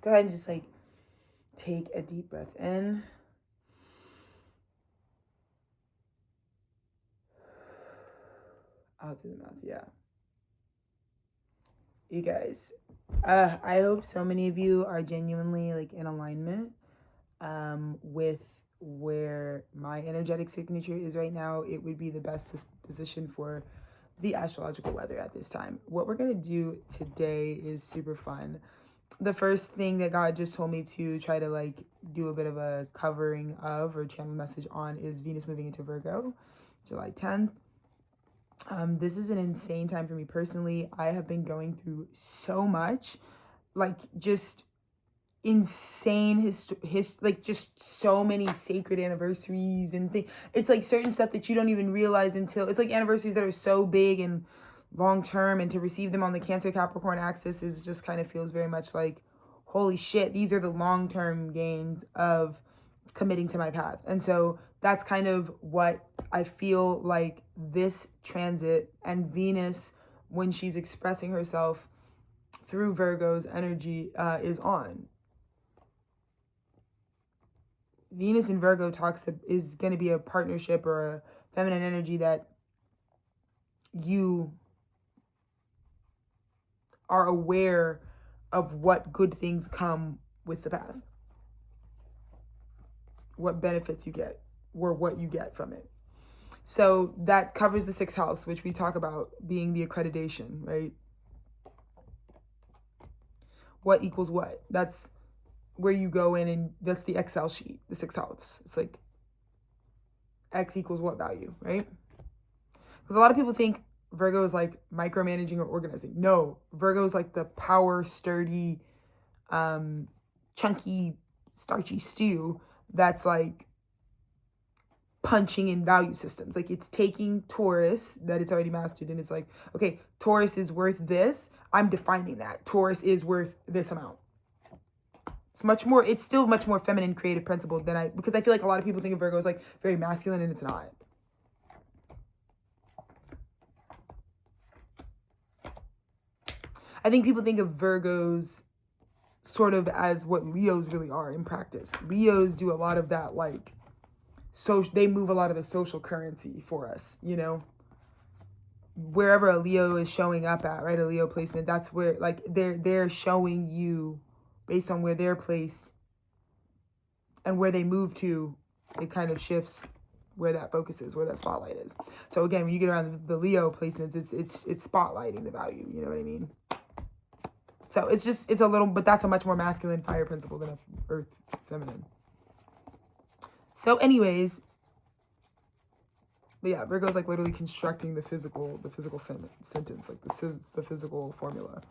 go ahead and just like take a deep breath in. Out through the mouth, yeah. You guys, I hope so many of you are genuinely like in alignment with where my energetic signature is right now. It would be the best position for the astrological weather at this time. What we're gonna do today is super fun. The first thing that God just told me to try to like do a bit of a covering of or channel message on is Venus moving into Virgo, July 10th. This is an insane time for me personally. I have been going through so much, like just insane like just so many sacred anniversaries and things. It's like certain stuff that you don't even realize until it's like anniversaries that are so big and long term, and to receive them on the Cancer Capricorn axis is just kind of feels very much like, holy shit, these are the long term gains of committing to my path. And so that's kind of what I feel like this transit and Venus, when she's expressing herself through Virgo's energy, is on. Venus and Virgo is going to be a partnership or a feminine energy that you are aware of what good things come with the path, what benefits you get, or what you get from it. So that covers the sixth house, which we talk about being the accreditation, right? What equals what? That's where you go in, and that's the Excel sheet, the sixth house. It's like X equals what value, right? Because a lot of people think Virgo is like micromanaging or organizing. No, Virgo is like the power, sturdy, chunky, starchy stew that's like punching in value systems. Like it's taking Taurus that it's already mastered, and it's like, okay, Taurus is worth this. I'm defining that. Taurus is worth this amount. It's still much more feminine creative principle than because I feel like a lot of people think of Virgo as like very masculine, and it's not. I think people think of Virgos sort of as what Leos really are in practice. Leos do a lot of that, like, so they move a lot of the social currency for us, you know? Wherever a Leo is showing up at, right? A Leo placement, that's where, like, they're showing you based on where they're placed and where they move to, it kind of shifts where that focus is, where that spotlight is. So again, when you get around the Leo placements, it's spotlighting the value, you know what I mean? So it's a little, but that's a much more masculine fire principle than a earth feminine. So anyways, but yeah, Virgo's like literally constructing the physical sentence, like the physical formula.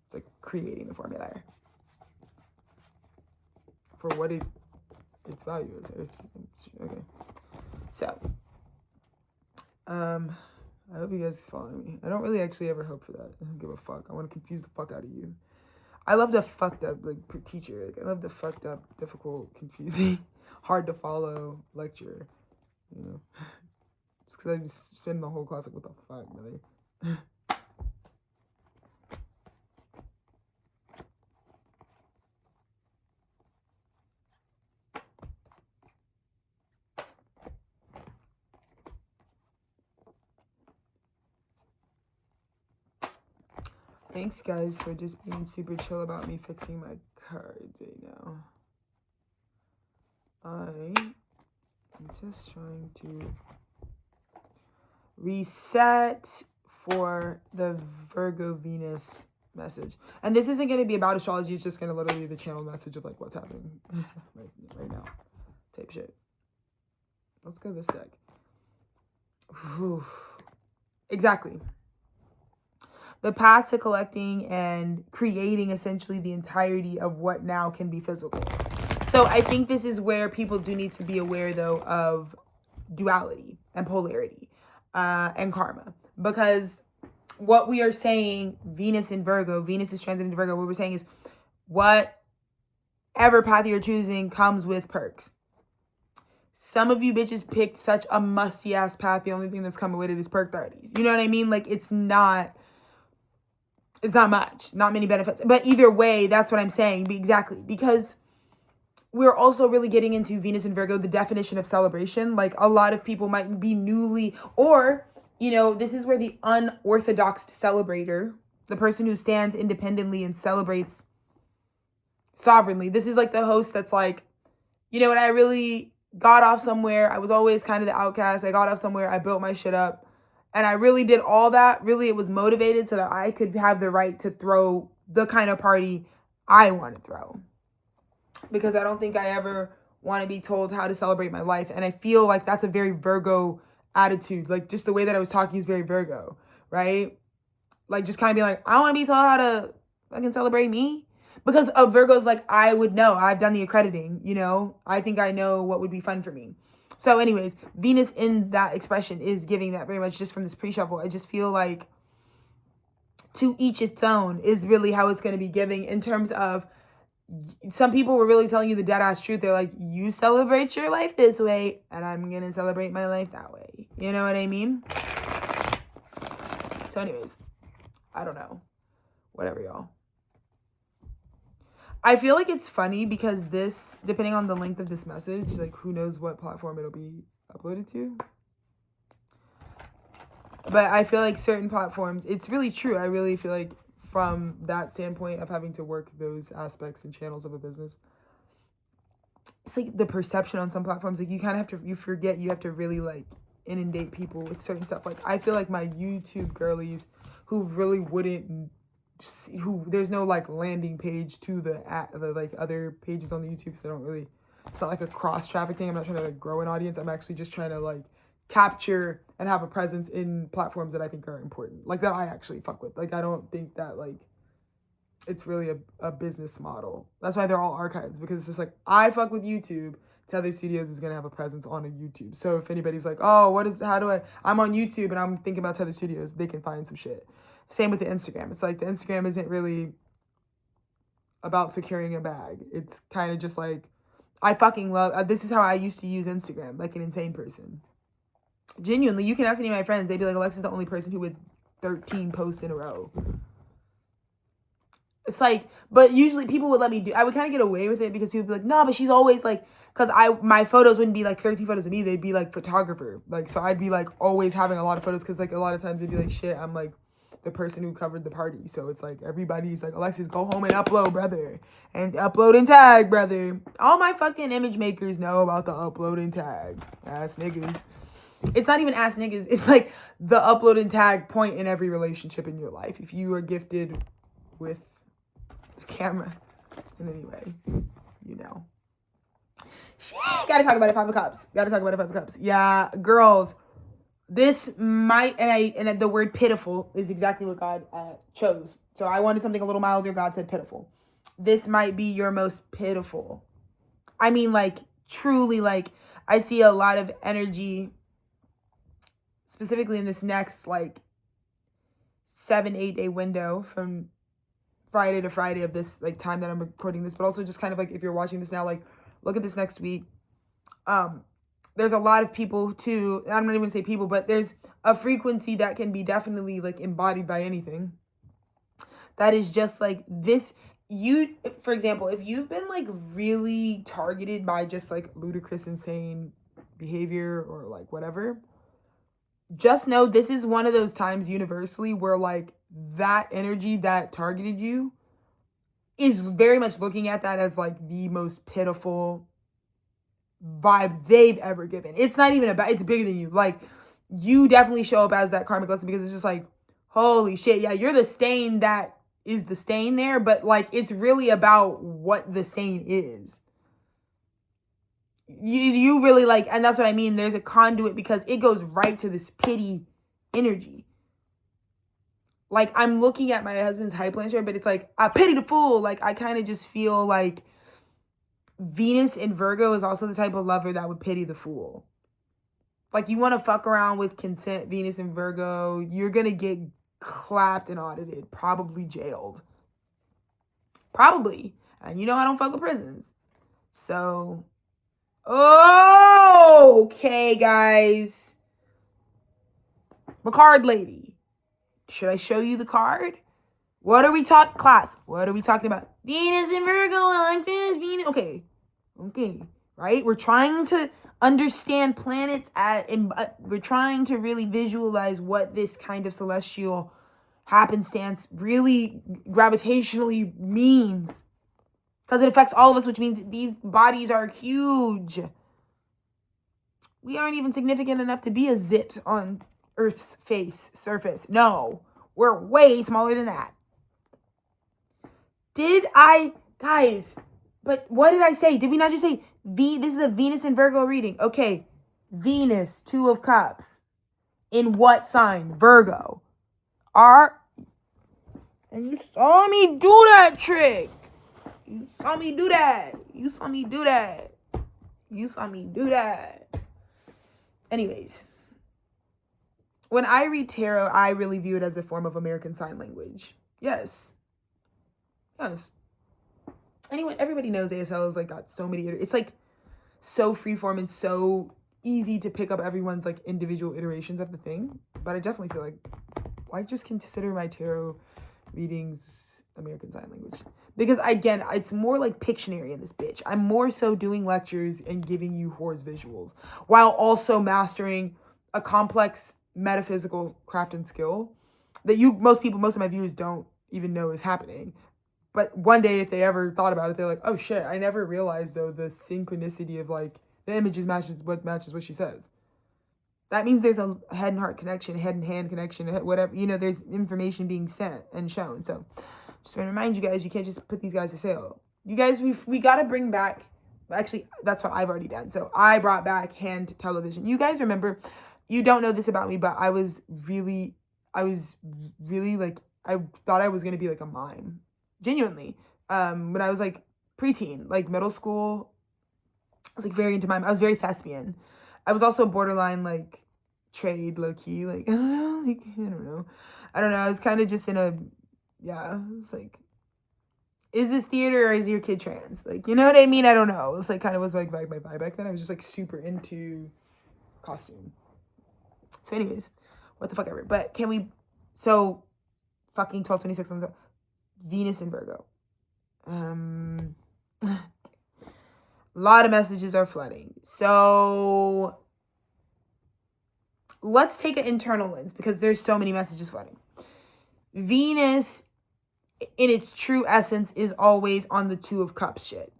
It's like creating the formula for what its value is. Okay. So, I hope you guys follow me. I don't really actually ever hope for that. I don't give a fuck. I want to confuse the fuck out of you. I love the fucked up like teacher. Like I love the fucked up, difficult, confusing, hard to follow lecture. You know, just because I spend the whole class like, what the fuck, brother? Thanks, guys, for just being super chill about me fixing my cards right now. I'm just trying to reset for the Virgo Venus message. And this isn't going to be about astrology. It's just going to literally be the channel message of like what's happening right now. Type shit. Let's go this deck. Whew. Exactly. The path to collecting and creating essentially the entirety of what now can be physical. So I think this is where people do need to be aware, though, of duality and polarity and karma. Because what we are saying, Venus in Virgo, Venus is transiting Virgo, what we're saying is whatever path you're choosing comes with perks. Some of you bitches picked such a musty-ass path. The only thing that's coming with it is perk 30s. You know what I mean? Like, it's not... It's not much, not many benefits. But either way, that's what I'm saying. Exactly. Because we're also really getting into Venus and Virgo, the definition of celebration. Like a lot of people might be newly, or, you know, this is where the unorthodox celebrator, the person who stands independently and celebrates sovereignly. This is like the host that's like, you know what, I really got off somewhere. I was always kind of the outcast. I got off somewhere. I built my shit up. And I really did all that. Really, it was motivated so that I could have the right to throw the kind of party I want to throw. Because I don't think I ever want to be told how to celebrate my life. And I feel like that's a very Virgo attitude. Like just the way that I was talking is very Virgo, right? Like just kind of be like, I want to be told how to fucking celebrate me. Because Virgo's like, I would know. I've done the accrediting, you know? I think I know what would be fun for me. So anyways, Venus in that expression is giving that very much just from this pre-shuffle. I just feel like to each its own is really how it's going to be giving in terms of some people were really telling you the dead ass truth. They're like, you celebrate your life this way and I'm going to celebrate my life that way. You know what I mean? So anyways, I don't know. Whatever, y'all. I feel like it's funny because this, depending on the length of this message, like who knows what platform it'll be uploaded to. But I feel like certain platforms, it's really true. I really feel like from that standpoint of having to work those aspects and channels of a business, it's like the perception on some platforms, like you kind of have to, you forget you have to really like inundate people with certain stuff. Like I feel like my YouTube girlies who really wouldn't, who there's no like landing page to the like other pages on the YouTube because they don't really, it's not like a cross traffic thing. I'm not trying to like grow an audience. I'm actually just trying to like capture and have a presence in platforms that I think are important, like that I actually fuck with. Like I don't think that like it's really a business model. That's why they're all archives, because it's just like I fuck with YouTube. Tethered Studios is gonna have a presence on a YouTube. So if anybody's like, oh, I'm on YouTube and I'm thinking about Tethered Studios, they can find some shit. Same with the Instagram. It's like the Instagram isn't really about securing a bag. It's kind of just like, I fucking love, this is how I used to use Instagram, like an insane person. Genuinely, you can ask any of my friends. They'd be like, Alexa's the only person who would 13 posts in a row. It's like, but usually people would let me do, I would kind of get away with it because people would be like, no, but she's always like, because my photos wouldn't be like 13 photos of me. They'd be like photographer. Like, so I'd be like always having a lot of photos because like a lot of times they'd be like, shit, I'm like the person who covered the party. So it's like everybody's like, Alexis, go home and upload, brother. And upload and tag, brother. All my fucking image makers know about the upload and tag. Ass niggas. It's not even ass niggas. It's like the upload and tag point in every relationship in your life. If you are gifted with the camera in any way, you know. Shit, gotta talk about it. 5 of Cups. Gotta talk about it. 5 of Cups. Yeah, girls. This might, and the word pitiful is exactly what God chose. So I wanted something a little milder. God said pitiful. This might be your most pitiful. I mean, like, truly, like, I see a lot of energy, specifically in this next, like, 7-8 day window from Friday to Friday of this, like, time that I'm recording this. But also just kind of, like, if you're watching this now, like, look at this next week. There's a lot of people too, I'm not even gonna say people, but there's a frequency that can be definitely like embodied by anything. That is just like this, for example, if you've been like really targeted by just like ludicrous, insane behavior or like whatever, just know this is one of those times universally where like that energy that targeted you is very much looking at that as like the most pitiful vibe they've ever given. It's not even about, it's bigger than you. Like, you definitely show up as that karmic lesson because it's just like, holy shit, yeah, you're the stain that is the stain there, but like, it's really about what the stain is. You really like, and that's what I mean, there's a conduit because it goes right to this pity energy. Like, I'm looking at my husband's high planetary, but it's like, I pity the fool. Like, I kind of just feel like Venus in Virgo is also the type of lover that would pity the fool. Like, you want to fuck around with consent, Venus in Virgo, you're going to get clapped and audited, probably jailed. Probably. And you know I don't fuck with prisons. So, okay, guys. My card lady. Should I show you the card? What are we talking, class? What are we talking about? Venus and Virgo, Alexis, Venus. Okay, right? We're trying to understand planets and we're trying to really visualize what this kind of celestial happenstance really gravitationally means. Because it affects all of us, which means these bodies are huge. We aren't even significant enough to be a zit on Earth's surface. No, we're way smaller than that. Guys, but what did I say? Did we not just say, this is a Venus and Virgo reading? Okay, Venus, 2 of Cups. In what sign? Virgo. And you saw me do that trick. You saw me do that. Anyways, when I read tarot, I really view it as a form of American Sign Language. Yes. Everybody knows ASL is like got so many, it's like so freeform and so easy to pick up everyone's like individual iterations of the thing. But I definitely feel like I just consider my tarot readings American Sign Language. Because again, it's more like Pictionary in this bitch. I'm more so doing lectures and giving you horse visuals while also mastering a complex metaphysical craft and skill that most of my viewers don't even know is happening. But one day, if they ever thought about it, they're like, oh shit, I never realized though the synchronicity of like the images matches what she says. That means there's a head and heart connection, head and hand connection, whatever, there's information being sent and shown. So just want to remind you guys, you can't just put these guys to sale. You guys, we got to bring back, actually, that's what I've already done. So I brought back hand television. You guys remember, you don't know this about me, but I was really like, I thought I was going to be like a mime. Genuinely. When I was like preteen, like middle school, I was like very into mime. I was very thespian. I was also borderline like trade, low key, like I don't know. I was kind of just in a, yeah, it was like, is this theater or is your kid trans? Like, you know what I mean? I don't know. It was like kind of was like my vibe back then. I was just like super into costume. So anyways, what the fuck ever. But fucking 12/26 on the Venus and Virgo. A lot of messages are flooding. So let's take an internal lens because there's so many messages flooding. Venus, in its true essence, is always on the 2 of Cups shit.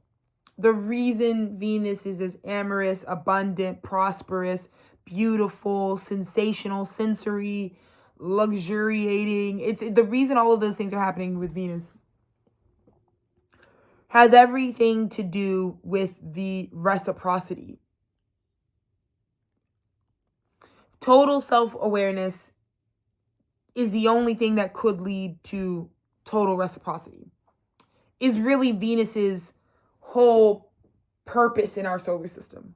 The reason Venus is as amorous, abundant, prosperous, beautiful, sensational, sensory, luxuriating, it's the reason all of those things are happening with Venus has everything to do with the reciprocity. Total self-awareness is the only thing that could lead to total reciprocity. Is really Venus's whole purpose in our solar system.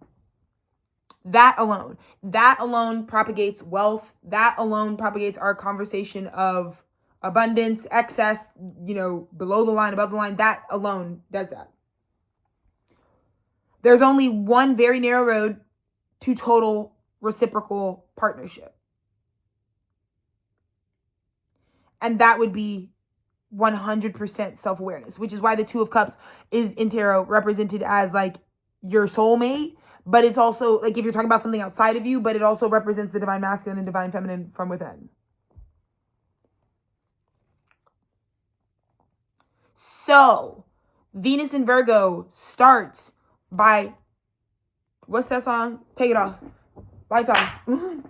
That alone propagates wealth. That alone propagates our conversation of abundance, excess, below the line, above the line. That alone does that. There's only one very narrow road to total reciprocal partnership. And that would be 100% self-awareness, which is why the 2 of Cups is in tarot represented as like your soulmate. But it's also like if you're talking about something outside of you, but it also represents the divine masculine and divine feminine from within. So Venus in Virgo starts by, what's that song? Take It Off. Lights off.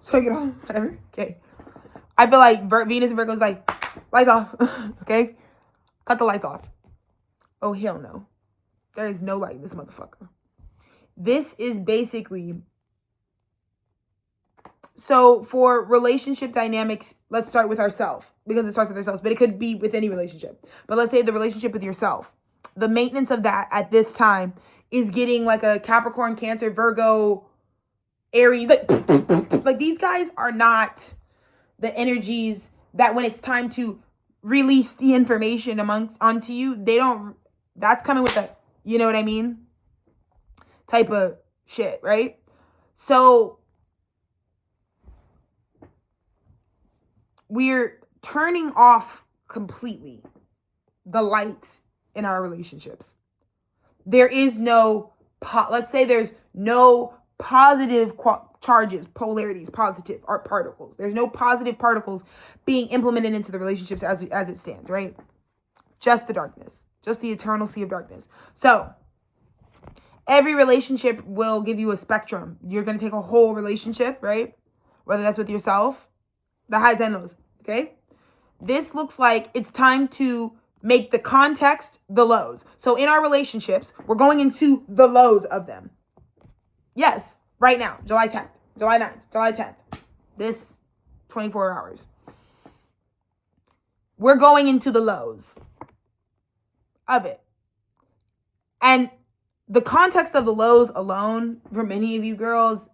Take it off. Whatever. Okay. I feel like Venus and Virgo is like, lights off. Okay. Cut the lights off. Oh, hell no. There is no light in this motherfucker. This is basically, so for relationship dynamics, let's start with ourselves because it starts with ourselves, but it could be with any relationship. But let's say the relationship with yourself. The maintenance of that at this time is getting like a Capricorn, Cancer, Virgo, Aries. Like these guys are not the energies that when it's time to release the information onto you, that's coming with a, you know what I mean? Type of shit, right? So we're turning off completely the lights in our relationships. There is no, let's say there's no positive charges, polarities, positive art particles. There's no positive particles being implemented into the relationships as it stands, right? Just the darkness, just the eternal sea of darkness. So every relationship will give you a spectrum. You're going to take a whole relationship, right? Whether that's with yourself, the highs and lows, okay? This looks like it's time to make the context the lows. So in our relationships, we're going into the lows of them. Yes, right now, July 10th, July 9th, July 10th, this 24 hours. We're going into the lows of it. And the context of the lows alone, for many of you girls,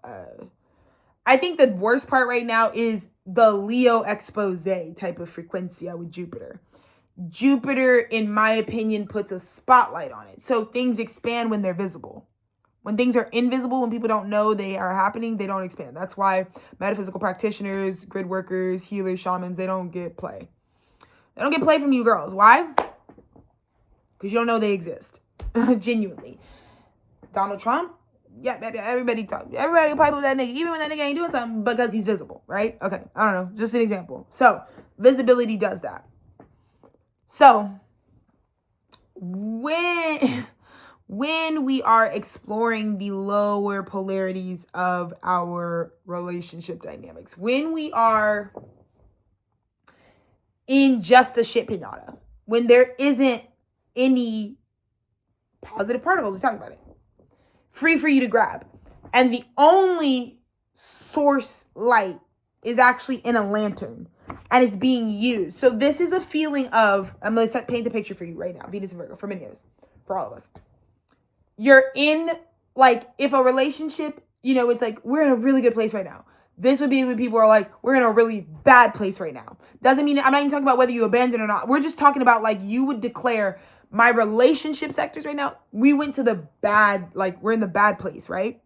I think the worst part right now is the Leo expose type of frequency with Jupiter. Jupiter, in my opinion, puts a spotlight on it. So things expand when they're visible. When things are invisible, when people don't know they are happening, they don't expand. That's why metaphysical practitioners, grid workers, healers, shamans, they don't get play. They don't get play from you girls. Why? Because you don't know they exist. Genuinely. Donald Trump? Yeah, everybody pipe with that nigga, even when that nigga ain't doing something, because he's visible, right? Okay, I don't know, just an example. So, visibility does that. So, when we are exploring the lower polarities of our relationship dynamics, when we are in just a shit pinata, when there isn't any positive particles, we talk about it, free for you to grab, and the only source light is actually in a lantern, and it's being used. So this is a feeling of, I'm going to paint the picture for you right now, Venus and Virgo, for many of us, for all of us. You're in, like, if a relationship, it's like, we're in a really good place right now. This would be when people are like, we're in a really bad place right now. Doesn't mean, I'm not even talking about whether you abandon or not. We're just talking about, like, you would declare, my relationship sectors right now, we went to the bad, like, we're in the bad place, right?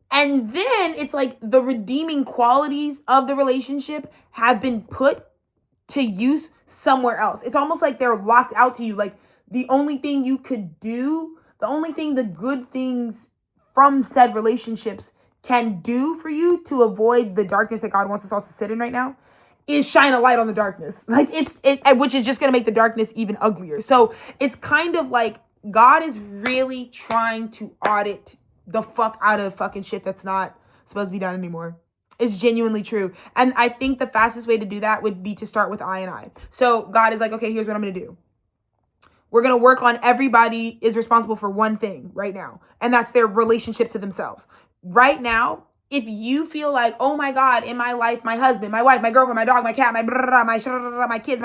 And then it's like the redeeming qualities of the relationship have been put to use somewhere else. It's almost like they're locked out to you. Like, the only thing you could do, the good things from said relationships can do for you to avoid the darkness that God wants us all to sit in right now is shine a light on the darkness. Like, which is just going to make the darkness even uglier. So it's kind of like God is really trying to audit the fuck out of fucking shit that's not supposed to be done anymore. It's genuinely true. And I think the fastest way to do that would be to start with I and I. So God is like, okay, here's what I'm going to do. We're going to work on everybody is responsible for one thing right now. And that's their relationship to themselves. Right now, if you feel like, oh my God, in my life, my husband, my wife, my girlfriend, my dog, my cat, my kids,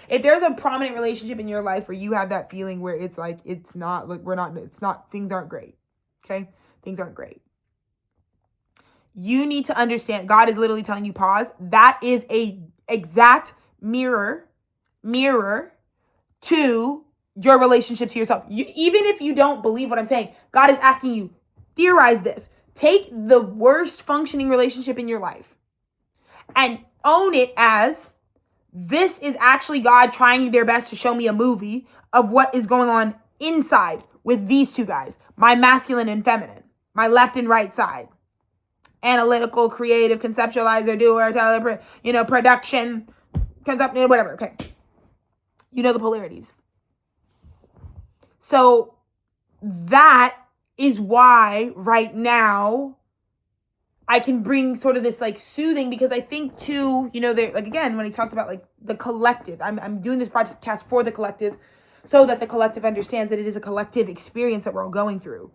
if there's a prominent relationship in your life where you have that feeling where it's like, things aren't great. Okay? Things aren't great. You need to understand, God is literally telling you pause. That is a exact mirror to your relationship to yourself. Even if you don't believe what I'm saying, God is asking you, theorize this. Take the worst functioning relationship in your life and own it as, this is actually God trying their best to show me a movie of what is going on inside with these two guys, my masculine and feminine, my left and right side, analytical, creative, conceptualizer, doer, teller, production, whatever. Okay. The polarities. So that is why right now I can bring sort of this like soothing, because I think too, like, again, when he talked about like the collective, I'm doing this podcast for the collective so that the collective understands that it is a collective experience that we're all going through.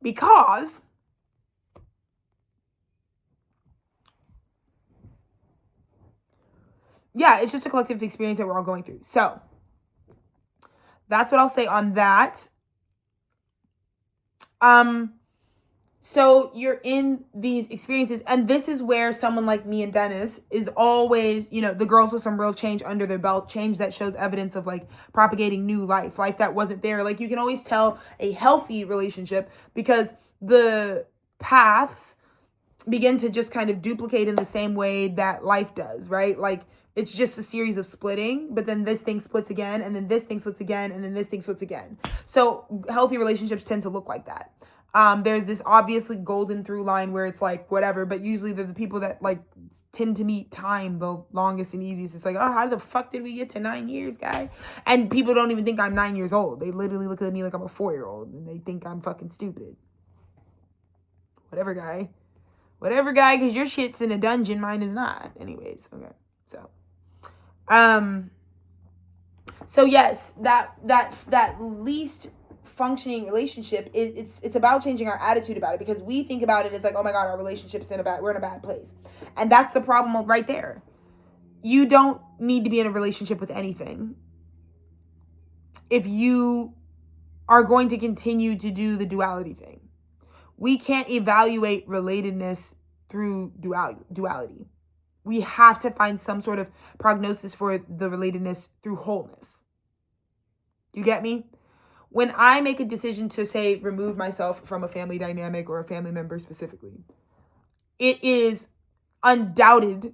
Because it's just a collective experience that we're all going through. So that's what I'll say on that. So you're in these experiences, and this is where someone like me and Dennis is always, the girls with some real change under their belt, change that shows evidence of like propagating new life that wasn't there. Like, you can always tell a healthy relationship because the paths begin to just kind of duplicate in the same way that life does, right? Like it's just a series of splitting, but then this thing splits again, and then this thing splits again, and then this thing splits again. So healthy relationships tend to look like that. There's this obviously golden through line where it's like whatever, but usually they're the people that like tend to meet time the longest and easiest. It's like, oh, how the fuck did we get to 9 years, guy? And people don't even think I'm 9 years old. They literally look at me like I'm a 4-year-old, and they think I'm fucking stupid. Whatever, guy. Whatever, guy, because your shit's in a dungeon, mine is not. Anyways, okay. So yes, that least functioning relationship, it's about changing our attitude about it, because we think about it as like, oh my God, our relationship's we're in a bad place. And that's the problem right there. You don't need to be in a relationship with anything if you are going to continue to do the duality thing. We can't evaluate relatedness through duality. We have to find some sort of prognosis for the relatedness through wholeness. You get me? When I make a decision to, say, remove myself from a family dynamic or a family member specifically, it is undoubted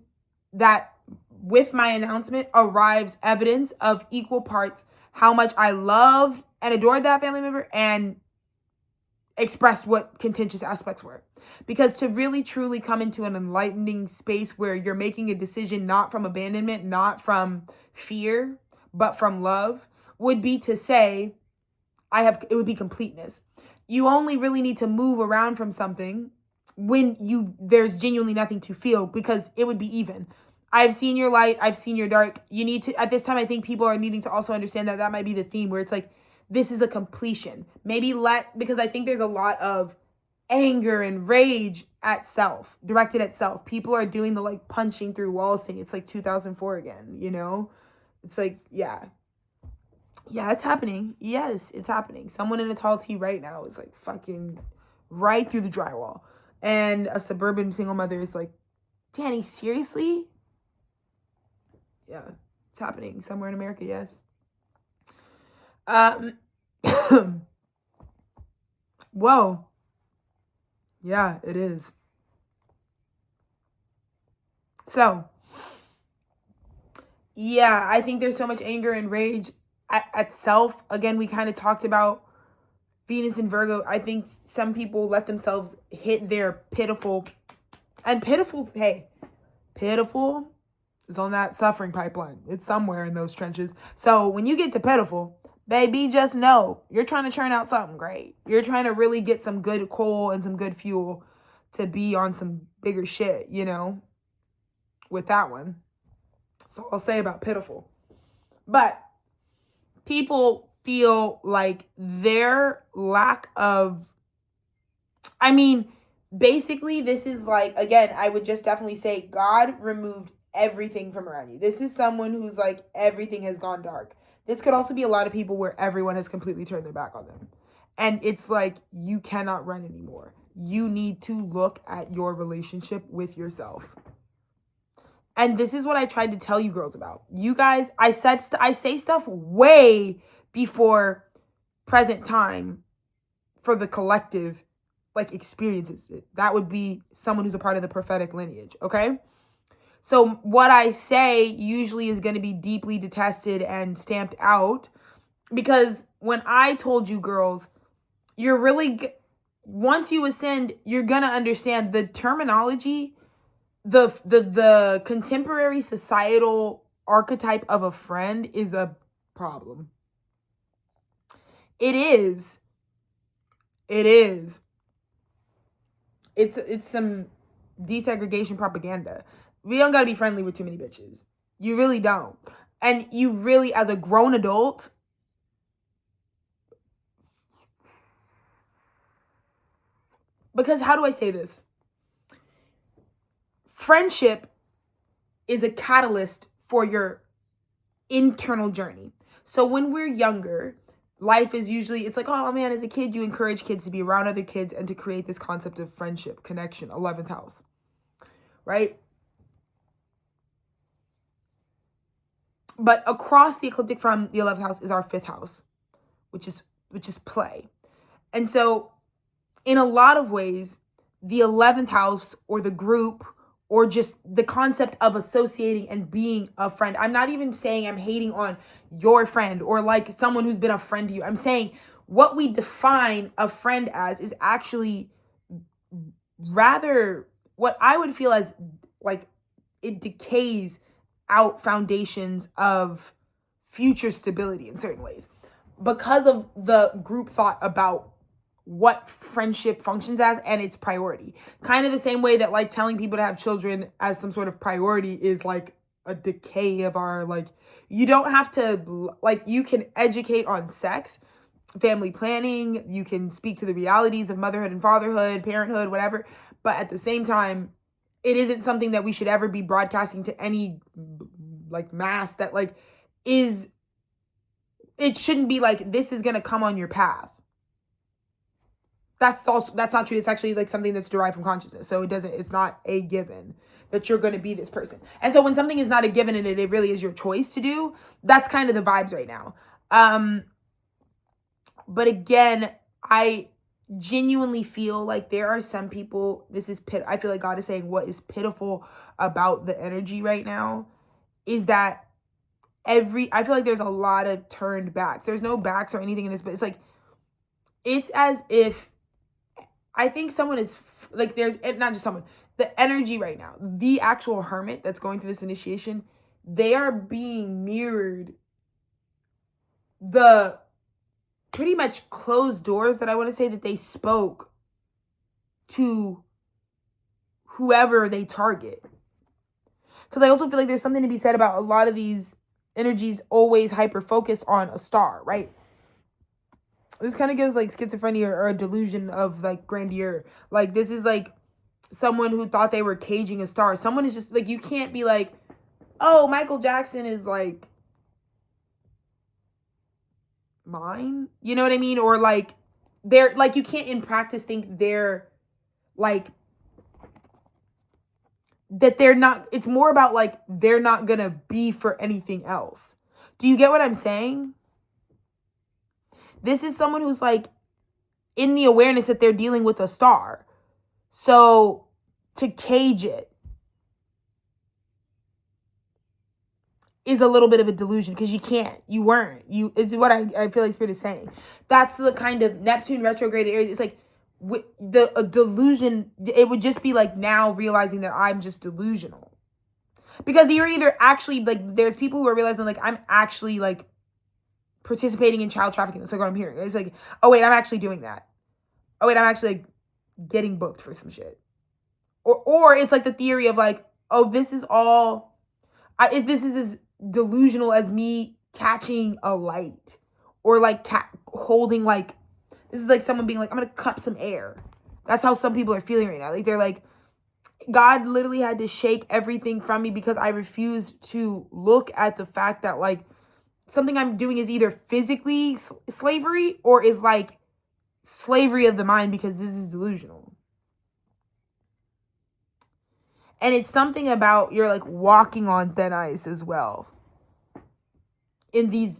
that with my announcement arrives evidence of equal parts how much I love and adored that family member and expressed what contentious aspects were. Because to really truly come into an enlightening space where you're making a decision not from abandonment, not from fear, but from love, would be to say, it would be completeness. You only really need to move around from something when there's genuinely nothing to feel, because it would be even. I've seen your light, I've seen your dark. You need to, at this time, I think people are needing to also understand that might be the theme, where it's like, this is a completion. Because I think there's a lot of anger and rage at self, directed at self. People are doing the like punching through walls thing. It's like 2004 again, you know? It's like, yeah. Yeah, it's happening. Yes, it's happening. Someone in a tall tee right now is like fucking right through the drywall. And a suburban single mother is like, Danny, seriously? Yeah, it's happening somewhere in America, yes. Whoa. Yeah, it is. So, yeah, I think there's so much anger and rage at self. Again, we kind of talked about Venus and Virgo. I think some people let themselves hit their pitiful. And pitiful is on that suffering pipeline. It's somewhere in those trenches. So when you get to pitiful, baby, just know you're trying to churn out something great. You're trying to really get some good coal and some good fuel to be on some bigger shit, you know, with that one. That's all I'll say about pitiful. But people feel like their lack of, basically this is like, again, I would just definitely say God removed everything from around you. This is someone who's like, everything has gone dark. This could also be a lot of people where everyone has completely turned their back on them. And it's like, you cannot run anymore. You need to look at your relationship with yourself. And this is what I tried to tell you girls about. You guys, I say stuff way before present time for the collective, like, experiences. That would be someone who's a part of the prophetic lineage, okay? So what I say usually is going to be deeply detested and stamped out, because when I told you girls, you're really, once you ascend, you're going to understand the terminology, the contemporary societal archetype of a friend is a problem. It is. It's some desegregation propaganda. We don't gotta be friendly with too many bitches. You really don't. And you really, as a grown adult, because how do I say this? Friendship is a catalyst for your internal journey. So when we're younger, life is usually, it's like, oh man, as a kid, you encourage kids to be around other kids and to create this concept of friendship, connection, 11th house, right? But across the ecliptic from the 11th house is our 5th house, which is play. And so in a lot of ways, the 11th house or the group or just the concept of associating and being a friend. I'm not even saying I'm hating on your friend or like someone who's been a friend to you. I'm saying what we define a friend as is actually rather what I would feel as like it decays out foundations of future stability in certain ways because of the group thought about what friendship functions as and its priority. Kind of the same way that like telling people to have children as some sort of priority is like a decay of our like, you don't have to like, you can educate on sex, family planning, you can speak to the realities of motherhood and fatherhood, parenthood, whatever, but at the same time it isn't something that we should ever be broadcasting to any like mass that like is, it shouldn't be like this is going to come on your path. That's not true. It's actually like something that's derived from consciousness. So it's not a given that you're going to be this person. And so when something is not a given and it really is your choice to do, that's kind of the vibes right now. But again, I genuinely feel like there are some people, I feel like God is saying what is pitiful about the energy right now is that I feel like there's a lot of turned backs. There's no backs or anything in this, but it's like, it's as if I think someone is like, there's not just someone, the energy right now, the actual hermit that's going through this initiation, they are being mirrored the pretty much closed doors that I want to say that they spoke to whoever they target. Because I also feel like there's something to be said about a lot of these energies always hyper focus on a star, right? This kind of gives like schizophrenia or a delusion of like grandeur. Like this is like someone who thought they were caging a star. Someone is just like, you can't be like, oh, Michael Jackson is like mine. You know what I mean? Or like they're like, you can't in practice think they're like, that they're not, it's more about like, they're not gonna be for anything else. Do you get what I'm saying? This is someone who's like in the awareness that they're dealing with a star. So to cage it is a little bit of a delusion because you weren't. It's what I feel like Spirit is saying. That's the kind of Neptune retrograde areas. It's like a delusion. It would just be like now realizing that I'm just delusional. Because you're either actually like, there's people who are realizing like, I'm actually like participating in child trafficking. That's like what I'm hearing. It's like, oh wait, I'm actually doing that. Oh wait, I'm actually like getting booked for some shit. Or it's like the theory of like, oh, this is all, if this is as delusional as me catching a light or like holding like, this is like someone being like, I'm going to cup some air. That's how some people are feeling right now. Like they're like, God literally had to shake everything from me because I refused to look at the fact that like something I'm doing is either physically slavery or is like slavery of the mind because this is delusional. And it's something about you're like walking on thin ice as well in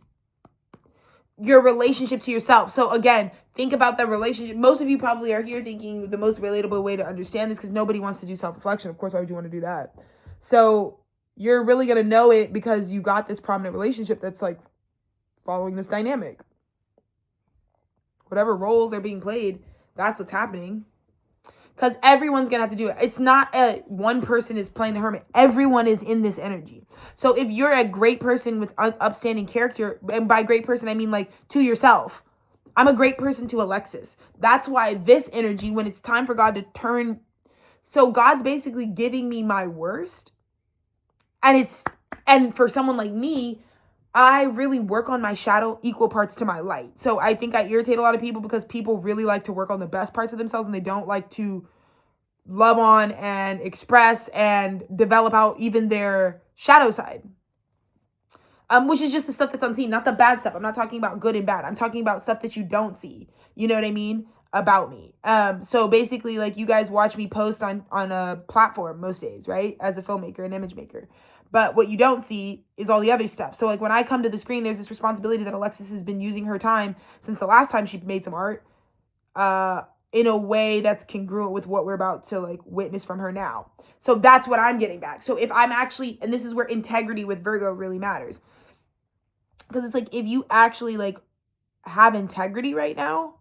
your relationship to yourself. So again, think about the relationship. Most of you probably are here thinking the most relatable way to understand this because nobody wants to do self-reflection. Of course, why would you want to do that? So you're really going to know it because you got this prominent relationship that's like following this dynamic. Whatever roles are being played, that's what's happening. Because everyone's going to have to do it. It's not one person is playing the hermit. Everyone is in this energy. So if you're a great person with upstanding character, and by great person, I mean like to yourself. I'm a great person to Alexis. That's why this energy, when it's time for God to turn. So God's basically giving me my worst. And for someone like me, I really work on my shadow equal parts to my light. So I think I irritate a lot of people because people really like to work on the best parts of themselves and they don't like to love on and express and develop out even their shadow side. Which is just the stuff that's unseen, not the bad stuff. I'm not talking about good and bad. I'm talking about stuff that you don't see. You know what I mean? About me. So basically, like, you guys watch me post on a platform most days, right? As a filmmaker and image maker. But what you don't see is all the other stuff. So like when I come to the screen, there's this responsibility that Alexis has been using her time since the last time she made some art. in a way that's congruent with what we're about to like witness from her now. So that's what I'm getting back. So if I'm actually, and this is where integrity with Virgo really matters, because it's like if you actually like have integrity right now,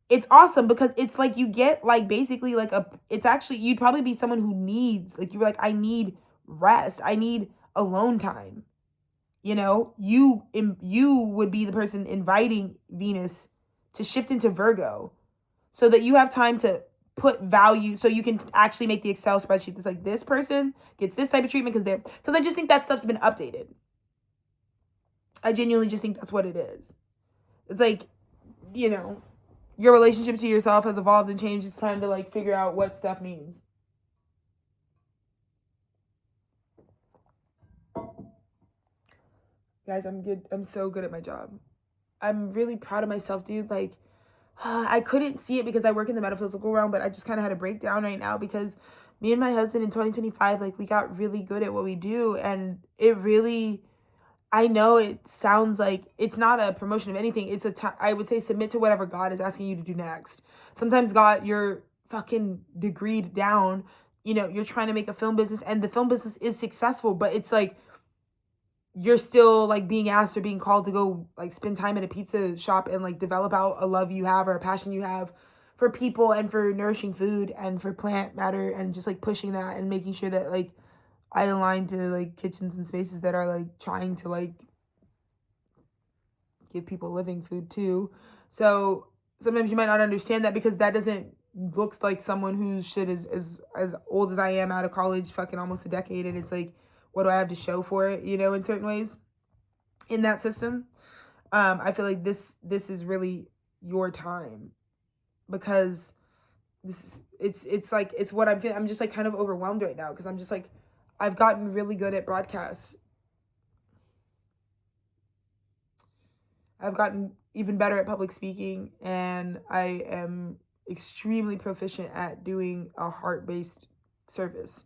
it's awesome, because it's like you get like basically like it's actually, you'd probably be someone who needs, like, you're like, I need rest, I need alone time. You know, you would be the person inviting Venus to shift into Virgo so that you have time to put value, so you can actually make the Excel spreadsheet that's like, this person gets this type of treatment because I just think that stuff's been updated. I genuinely just think that's what it is. It's like, you know, your relationship to yourself has evolved and changed. It's time to like figure out what stuff means. Guys, I'm good. I'm so good at my job. I'm really proud of myself, dude. Like, I couldn't see it because I work in the metaphysical realm, but I just kind of had a breakdown right now because me and my husband in 2025, like, we got really good at what we do. And it really, I know it sounds like it's not a promotion of anything. It's I would say submit to whatever God is asking you to do next. Sometimes God, you're fucking degreed down. You know, you're trying to make a film business and the film business is successful, but it's like, you're still like being asked or being called to go like spend time at a pizza shop and like develop out a love you have or a passion you have for people and for nourishing food and for plant matter, and just like pushing that and making sure that like I align to like kitchens and spaces that are like trying to like give people living food too. So sometimes you might not understand that because that doesn't look like someone whose shit is as old as I am, out of college, fucking almost a decade, and it's like, what do I have to show for it, you know, in certain ways in that system. I feel like this is really your time, because this is, it's like, it's what I'm feeling. I'm just like kind of overwhelmed right now because I'm just like, I've gotten really good at broadcast. I've gotten even better at public speaking, and I am extremely proficient at doing a heart-based service.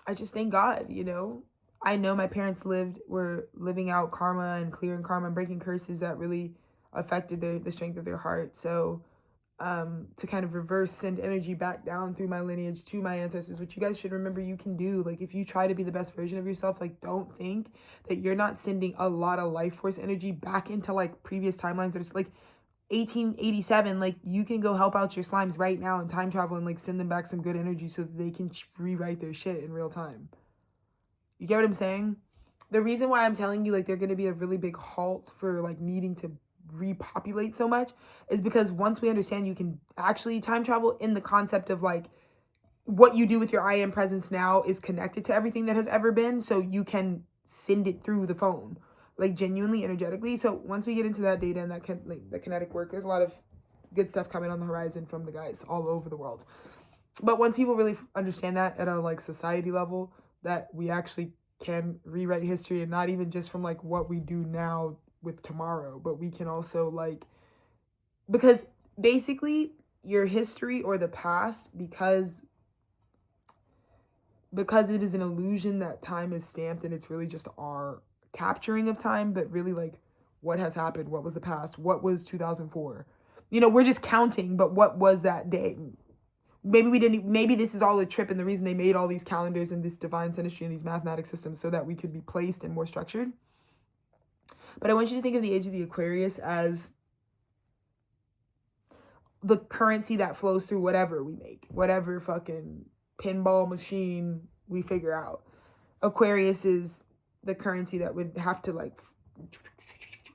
I just thank God, you know. I know my parents were living out karma and clearing karma and breaking curses that really affected the strength of their heart. So to kind of reverse send energy back down through my lineage to my ancestors, which you guys should remember you can do. Like, if you try to be the best version of yourself, like, don't think that you're not sending a lot of life force energy back into like previous timelines that are like 1887. Like, you can go help out your slimes right now and time travel and like send them back some good energy so that they can rewrite their shit in real time. You get what I'm saying? The reason why I'm telling you like they're going to be a really big halt for like needing to repopulate so much is because once we understand you can actually time travel in the concept of like what you do with your I am presence now is connected to everything that has ever been, so you can send it through the phone, like genuinely energetically. So once we get into that data and that like the kinetic work, there's a lot of good stuff coming on the horizon from the guys all over the world. But once people really understand that at a like society level, that we actually can rewrite history, and not even just from like what we do now with tomorrow, but we can also like, because basically your history or the past, because it is an illusion that time is stamped and it's really just our capturing of time, but really like what has happened, what was the past, what was 2004, you know, we're just counting, but what was that day? Maybe this is all a trip, and the reason they made all these calendars and this divine synastry and these mathematic systems so that we could be placed and more structured. But I want you to think of the age of the Aquarius as the currency that flows through whatever we make, whatever fucking pinball machine we figure out. Aquarius is the currency that would have to like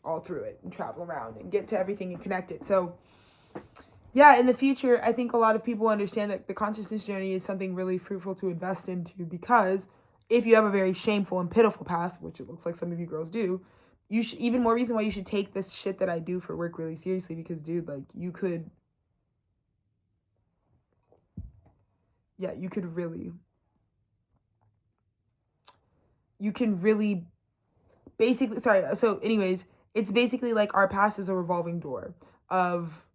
all through it and travel around and get to everything and connect it. So yeah, in the future, I think a lot of people understand that the consciousness journey is something really fruitful to invest into, because if you have a very shameful and pitiful past, which it looks like some of you girls do, you should, even more reason why you should take this shit that I do for work really seriously, because dude, like you could really basically, so anyways, it's basically like our past is a revolving door of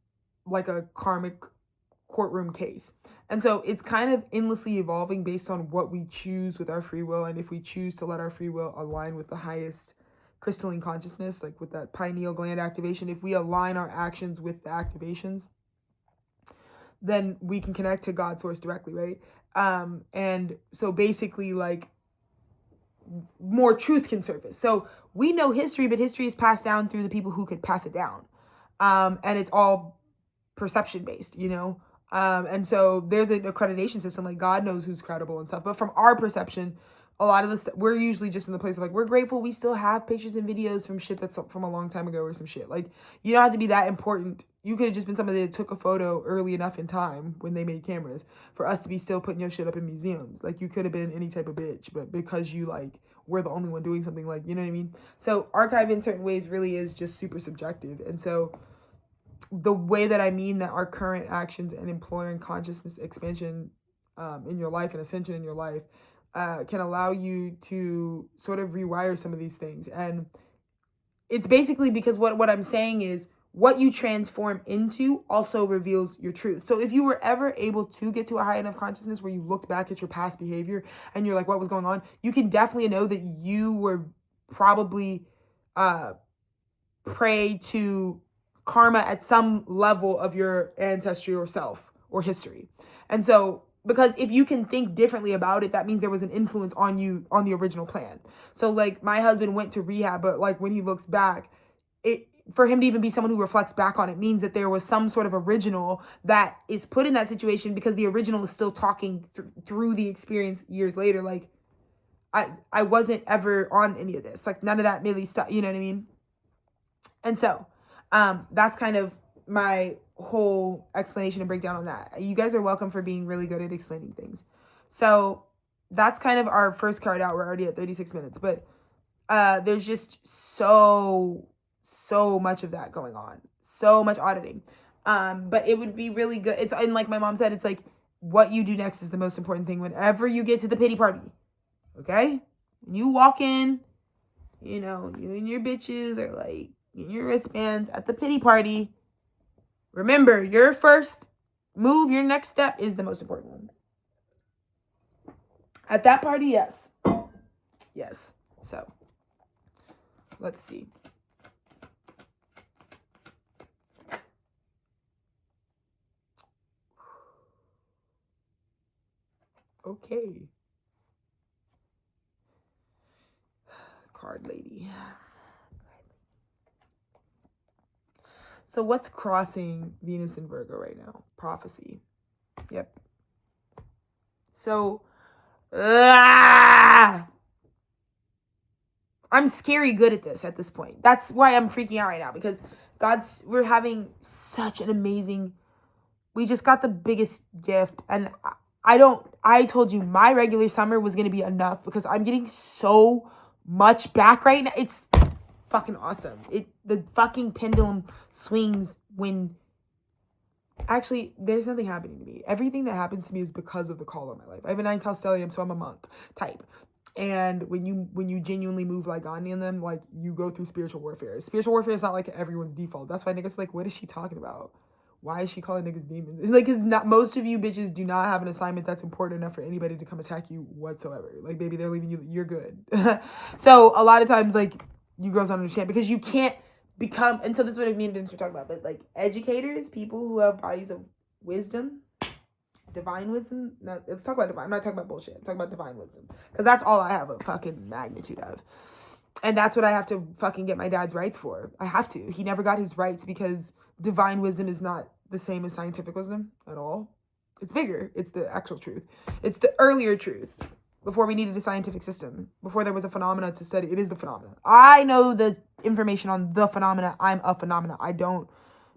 like a karmic courtroom case. And so it's kind of endlessly evolving based on what we choose with our free will, and if we choose to let our free will align with the highest crystalline consciousness, like with that pineal gland activation, if we align our actions with the activations, then we can connect to God source directly, right? And so basically, like, more truth can surface. So we know history, but history is passed down through the people who could pass it down. And it's all perception based, you know? And so there's an accreditation system, like God knows who's credible and stuff. But from our perception, a lot of this, we're usually just in the place of like, we're grateful we still have pictures and videos from shit that's from a long time ago or some shit. Like, you don't have to be that important. You could have just been somebody that took a photo early enough in time when they made cameras for us to be still putting your shit up in museums. Like, you could have been any type of bitch, but because you, like, we're the only one doing something, like, you know what I mean? So archive in certain ways really is just super subjective. And so the way that I mean that our current actions and employing consciousness expansion in your life and ascension in your life can allow you to sort of rewire some of these things. And it's basically because what I'm saying is what you transform into also reveals your truth. So if you were ever able to get to a high enough consciousness where you looked back at your past behavior and you're like, what was going on? You can definitely know that you were probably prey to karma at some level of your ancestry or self or history. And so, because if you can think differently about it, that means there was an influence on you on the original plan. So like my husband went to rehab, but like when he looks back, it for him to even be someone who reflects back on it means that there was some sort of original that is put in that situation because the original is still talking through the experience years later. Like I wasn't ever on any of this. Like none of that really stuff, you know what I mean? And so that's kind of my whole explanation and breakdown on that. You guys are welcome for being really good at explaining things. So that's kind of our first card out. We're already at 36 minutes, but there's just so much of that going on. So much auditing. But it would be really good. It's, and like my mom said, it's like what you do next is the most important thing whenever you get to the pity party. Okay? When you walk in, you know, you and your bitches are like in your wristbands at the pity party. Remember, your first move, your next step is the most important one. At that party, yes. Yes. So, let's see. Okay. Card lady. So what's crossing Venus and Virgo right now? Prophecy. Yep. So, I'm scary good at this point. That's why I'm freaking out right now, because we're having such an amazing, we just got the biggest gift. And I told you my regular summer was going to be enough because I'm getting so much back right now. It's fucking awesome. The fucking pendulum swings when actually there's nothing happening to me. Everything that happens to me is because of the call of my life. I have a 9 Stellium, so I'm a monk type. And when you genuinely move like Gandhi in them, like you go through spiritual warfare. Spiritual warfare is not like everyone's default. That's why niggas like, what is she talking about? Why is she calling niggas demons? Like, cause not most of you bitches do not have an assignment that's important enough for anybody to come attack you whatsoever. Like, baby, they're leaving you. You're good. So a lot of times, like, you girls don't understand because you can't become. And so this is what I mean. We're talking about, but like educators, people who have bodies of wisdom, divine wisdom. No, let's talk about divine. I'm not talking about bullshit. I'm talking about divine wisdom because that's all I have a fucking magnitude of. And that's what I have to fucking get my dad's rights for. I have to. He never got his rights because divine wisdom is not the same as scientific wisdom at all. It's bigger. It's the actual truth. It's the earlier truth. Before we needed a scientific system. Before there was a phenomena to study. It is the phenomena. I know the information on the phenomena. I'm a phenomena. I don't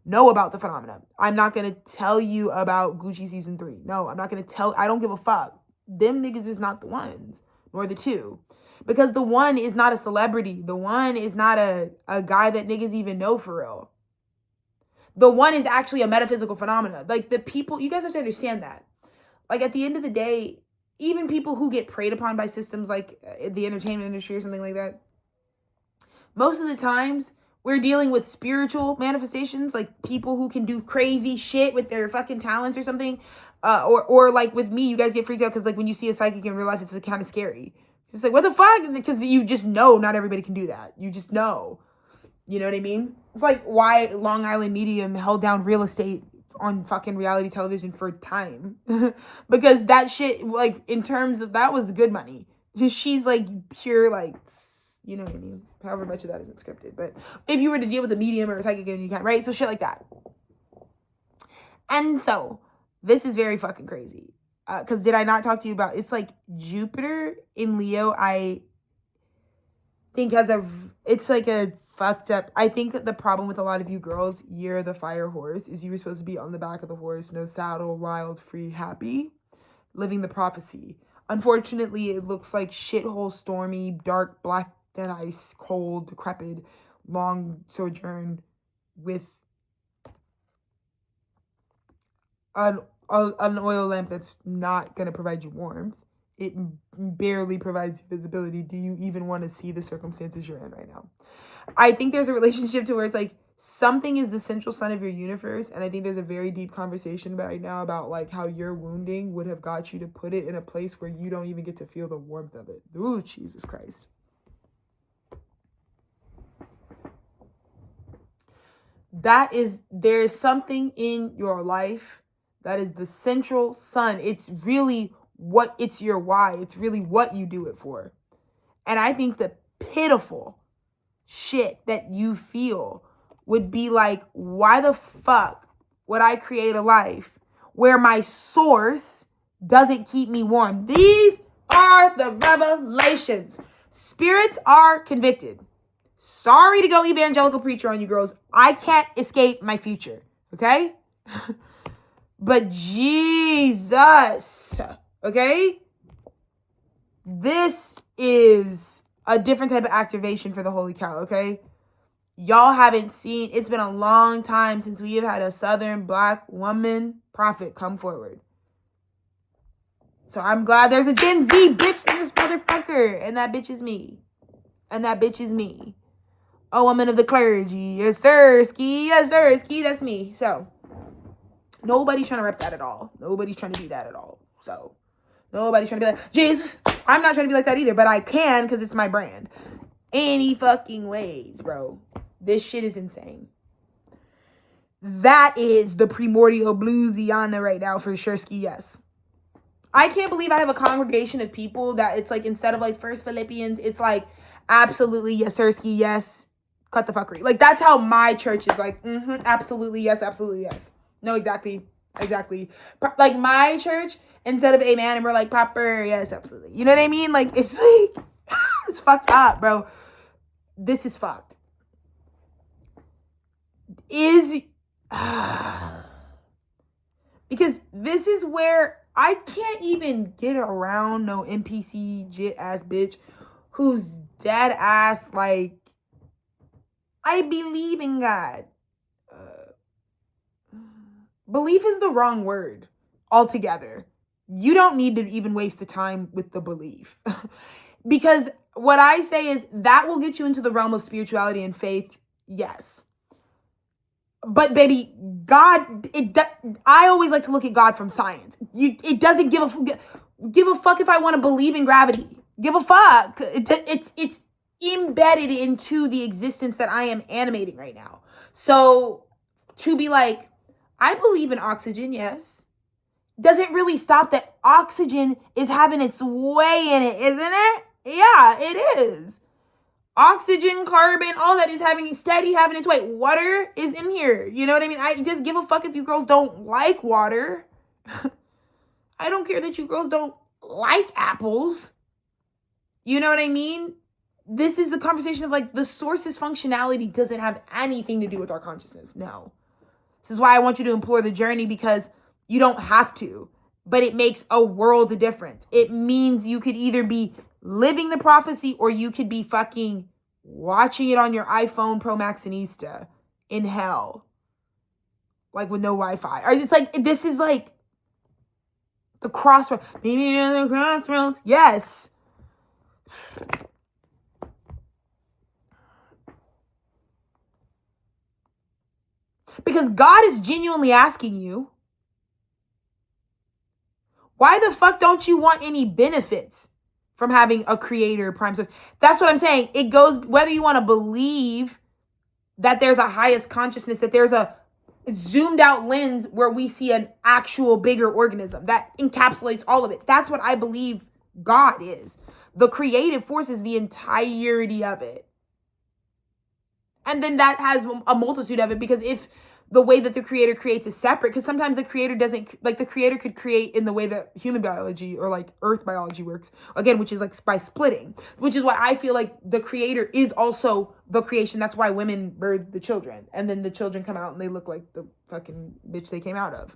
know about the phenomena. I'm not going to tell you about Gucci season 3. No, I'm not going to tell. I don't give a fuck. Them niggas is not the ones. Nor the two. Because the one is not a celebrity. The one is not a guy that niggas even know for real. The one is actually a metaphysical phenomena. Like the people, you guys have to understand that. Like at the end of the day, even people who get preyed upon by systems like the entertainment industry or something like that, most of the times we're dealing with spiritual manifestations, like people who can do crazy shit with their fucking talents or something. Or like with me, you guys get freaked out because like when you see a psychic in real life, it's kind of scary. It's like, what the fuck? Because you just know not everybody can do that. You just know. You know what I mean? It's like why Long Island Medium held down real estate on fucking reality television for time. Because that shit, like, in terms of, that was good money. She's like pure, like, you know what I mean? However much of that isn't scripted. But if you were to deal with a medium or a psychic, you can, right? So shit like that. And so this is very fucking crazy. Because did I not talk to you about, it's like Jupiter in Leo, I think it's like a fucked up. I think that the problem with a lot of you girls, Year of the Fire Horse, is you were supposed to be on the back of the horse, no saddle, wild, free, happy, living the prophecy. Unfortunately, it looks like shithole, stormy, dark, black, dead ice, cold, decrepit, long sojourn with an oil lamp that's not going to provide you warmth. It barely provides you visibility. Do you even want to see the circumstances you're in right now? I think there's a relationship to where it's like something is the central sun of your universe. And I think there's a very deep conversation right now about like how your wounding would have got you to put it in a place where you don't even get to feel the warmth of it. Ooh, Jesus Christ. There's something in your life that is the central sun. It's really it's your why. It's really what you do it for. And I think the pitiful shit that you feel would be like, why the fuck would I create a life where my source doesn't keep me warm? These are the revelations. Spirits are convicted. Sorry to go evangelical preacher on you girls. I can't escape my future. Okay? But Jesus. Okay? This is a different type of activation for the Holy Cow, okay? Y'all haven't seen, it's been a long time since we have had a Southern Black woman prophet come forward. So I'm glad there's a Gen Z bitch in this motherfucker. And that bitch is me. And that bitch is me. A woman of the clergy. Yes, sir, ski. Yes, sir, ski. That's me. So nobody's trying to rep that at all. Nobody's trying to be that at all. So nobody's trying to be like, Jesus, I'm not trying to be like that either, but I can because it's my brand. Any fucking ways, bro. This shit is insane. That is the primordial bluesiana right now for sure, ski, yes. I can't believe I have a congregation of people that it's like, instead of like First Philippians, it's like, absolutely, yes, sir, ski, yes. Cut the fuckery. Like, that's how my church is like, absolutely, yes, absolutely, yes. No, exactly. Like, my church, instead of amen, and we're like, proper, yes, absolutely. You know what I mean? Like, it's like, it's fucked up, bro. This is fucked. Because this is where I can't even get around no NPC jit ass bitch who's dead ass like, I believe in God. Belief is the wrong word altogether. You don't need to even waste the time with the belief. Because what I say is that will get you into the realm of spirituality and faith, yes. But baby, God, I always like to look at God from science. It doesn't give a fuck if I want to believe in gravity. Give a fuck. It's embedded into the existence that I am animating right now. So to be like, I believe in oxygen, yes, doesn't really stop that oxygen is having its way in it, isn't it? Yeah, it is. Oxygen, carbon, all that is having its way. Water is in here. You know what I mean? I just give a fuck if you girls don't like water. I don't care that you girls don't like apples. You know what I mean? This is the conversation of like the source's functionality doesn't have anything to do with our consciousness. No. This is why I want you to implore the journey, because you don't have to, but it makes a world of difference. It means you could either be living the prophecy or you could be fucking watching it on your iPhone Pro Maxinista in hell. Like with no Wi-Fi. Or it's like, this is like the crossroads. Maybe you're the crossroads. Yes. Because God is genuinely asking you, why the fuck don't you want any benefits from having a creator prime source. That's what I'm saying. It goes, whether you want to believe that there's a highest consciousness, that there's a zoomed out lens where we see an actual bigger organism that encapsulates all of it. That's what I believe God is. The creative force is the entirety of it. And then that has a multitude of it, because if the way that the creator creates is separate, because sometimes the creator doesn't, like the creator could create in the way that human biology or like earth biology works, again, which is like by splitting, which is why I feel like the creator is also the creation. That's why women birth the children, and then the children come out and they look like the fucking bitch they came out of,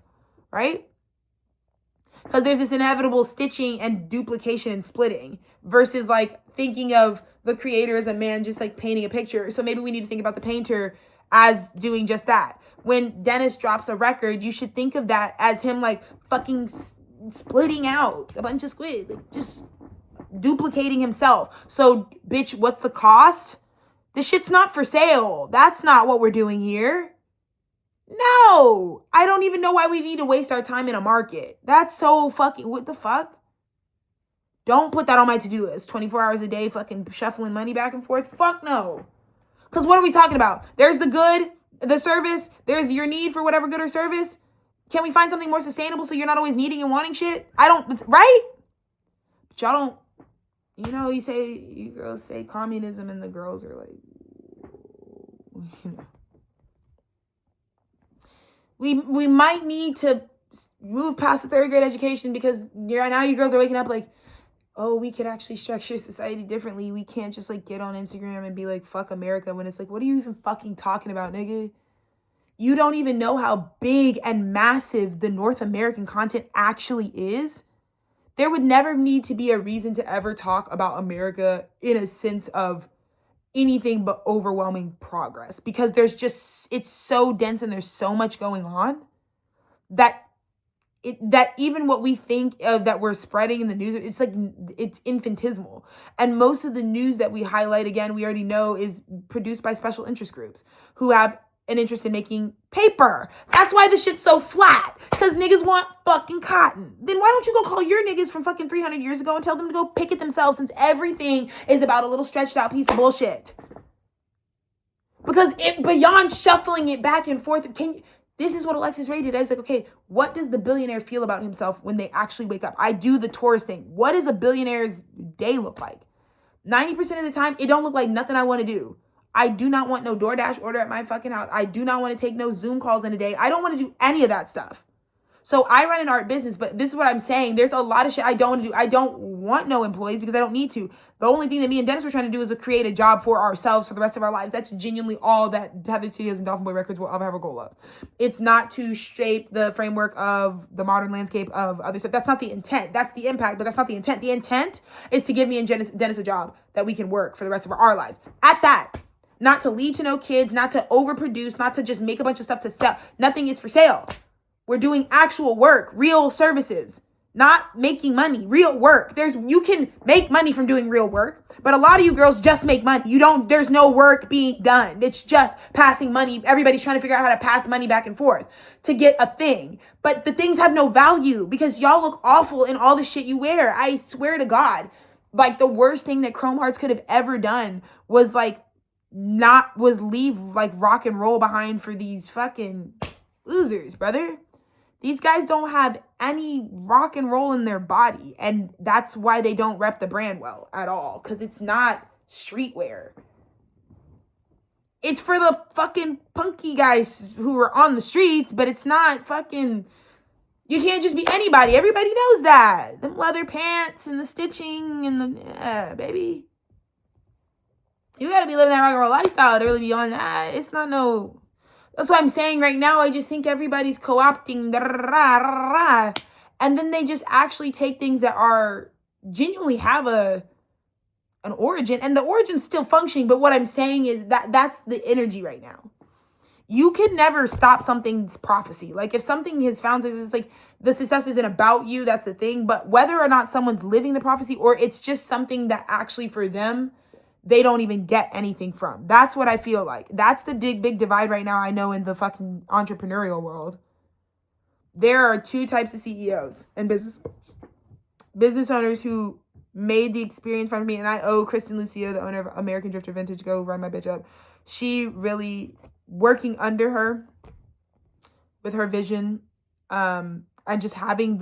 right? Because there's this inevitable stitching and duplication and splitting, versus like thinking of the creator as a man just like painting a picture. So maybe we need to think about the painter as doing just that. When Dennis drops a record, you should think of that as him like fucking splitting out a bunch of squid, like just duplicating himself. So bitch, what's the cost? This shit's not for sale. That's not what we're doing here. No, I don't even know why we need to waste our time in a market. That's so fucking, what the fuck? Don't put that on my to-do list. 24 hours a day fucking shuffling money back and forth. Fuck no. Because what are we talking about? There's the good, the service. There's your need for whatever good or service. Can we find something more sustainable so you're not always needing and wanting shit? I don't, right? But y'all don't, you know, you girls say communism, and the girls are like, you know. We might need to move past the third grade education, because now you girls are waking up like, oh, we could actually structure society differently. We can't just like get on Instagram and be like, fuck America, when it's like, what are you even fucking talking about, nigga? You don't even know how big and massive the North American content actually is. There would never need to be a reason to ever talk about America in a sense of anything but overwhelming progress, because it's so dense and there's so much going on that even what we think of that we're spreading in the news, it's like, it's infinitesimal. And most of the news that we highlight, again, we already know is produced by special interest groups who have an interest in making paper. That's why the shit's so flat, because niggas want fucking cotton. Then why don't you go call your niggas from fucking 300 years ago and tell them to go pick it themselves, since everything is about a little stretched out piece of bullshit? Because beyond shuffling it back and forth, this is what Alexis Ray did. I was like, okay, what does the billionaire feel about himself when they actually wake up? I do the Taurus thing. What does a billionaire's day look like? 90% of the time, it don't look like nothing I want to do. I do not want no DoorDash order at my fucking house. I do not want to take no Zoom calls in a day. I don't want to do any of that stuff. So I run an art business, but this is what I'm saying. There's a lot of shit I don't want to do. I don't want no employees because I don't need to. The only thing that me and Dennis were trying to do is to create a job for ourselves for the rest of our lives. That's genuinely all that Tethered Studios and Dolphin Boy Records will ever have a goal of. It's not to shape the framework of the modern landscape of other stuff. That's not the intent. That's the impact, but that's not the intent. The intent is to give me and Dennis a job that we can work for the rest of our lives. At that. Not to lead to no kids, not to overproduce, not to just make a bunch of stuff to sell. Nothing is for sale. We're doing actual work, real services, not making money, real work. You can make money from doing real work, but a lot of you girls just make money. There's no work being done. It's just passing money. Everybody's trying to figure out how to pass money back and forth to get a thing. But the things have no value because y'all look awful in all the shit you wear. I swear to God, like the worst thing that Chrome Hearts could have ever done was leave like rock and roll behind for these fucking losers, brother. These guys don't have any rock and roll in their body, and that's why they don't rep the brand well at all, because it's not streetwear. It's for the fucking punky guys who are on the streets, but it's not fucking, you can't just be anybody. Everybody knows that. Them leather pants and the stitching and baby. You gotta be living that rock and roll lifestyle to really be on that. It's not no... That's what I'm saying right now. I just think everybody's co-opting. And then they just actually take things that are genuinely have an origin. And the origin's still functioning. But what I'm saying is that's the energy right now. You can never stop something's prophecy. Like if something has found, it's like the success isn't about you. That's the thing. But whether or not someone's living the prophecy or it's just something that actually for them, they don't even get anything from. That's what I feel like. That's the big divide right now, I know, in the fucking entrepreneurial world. There are two types of CEOs and business owners. Business owners who made the experience fun for me. And I owe Kristen Lucio, the owner of American Drifter Vintage, go run my bitch up. She really, working under her with her vision, and just having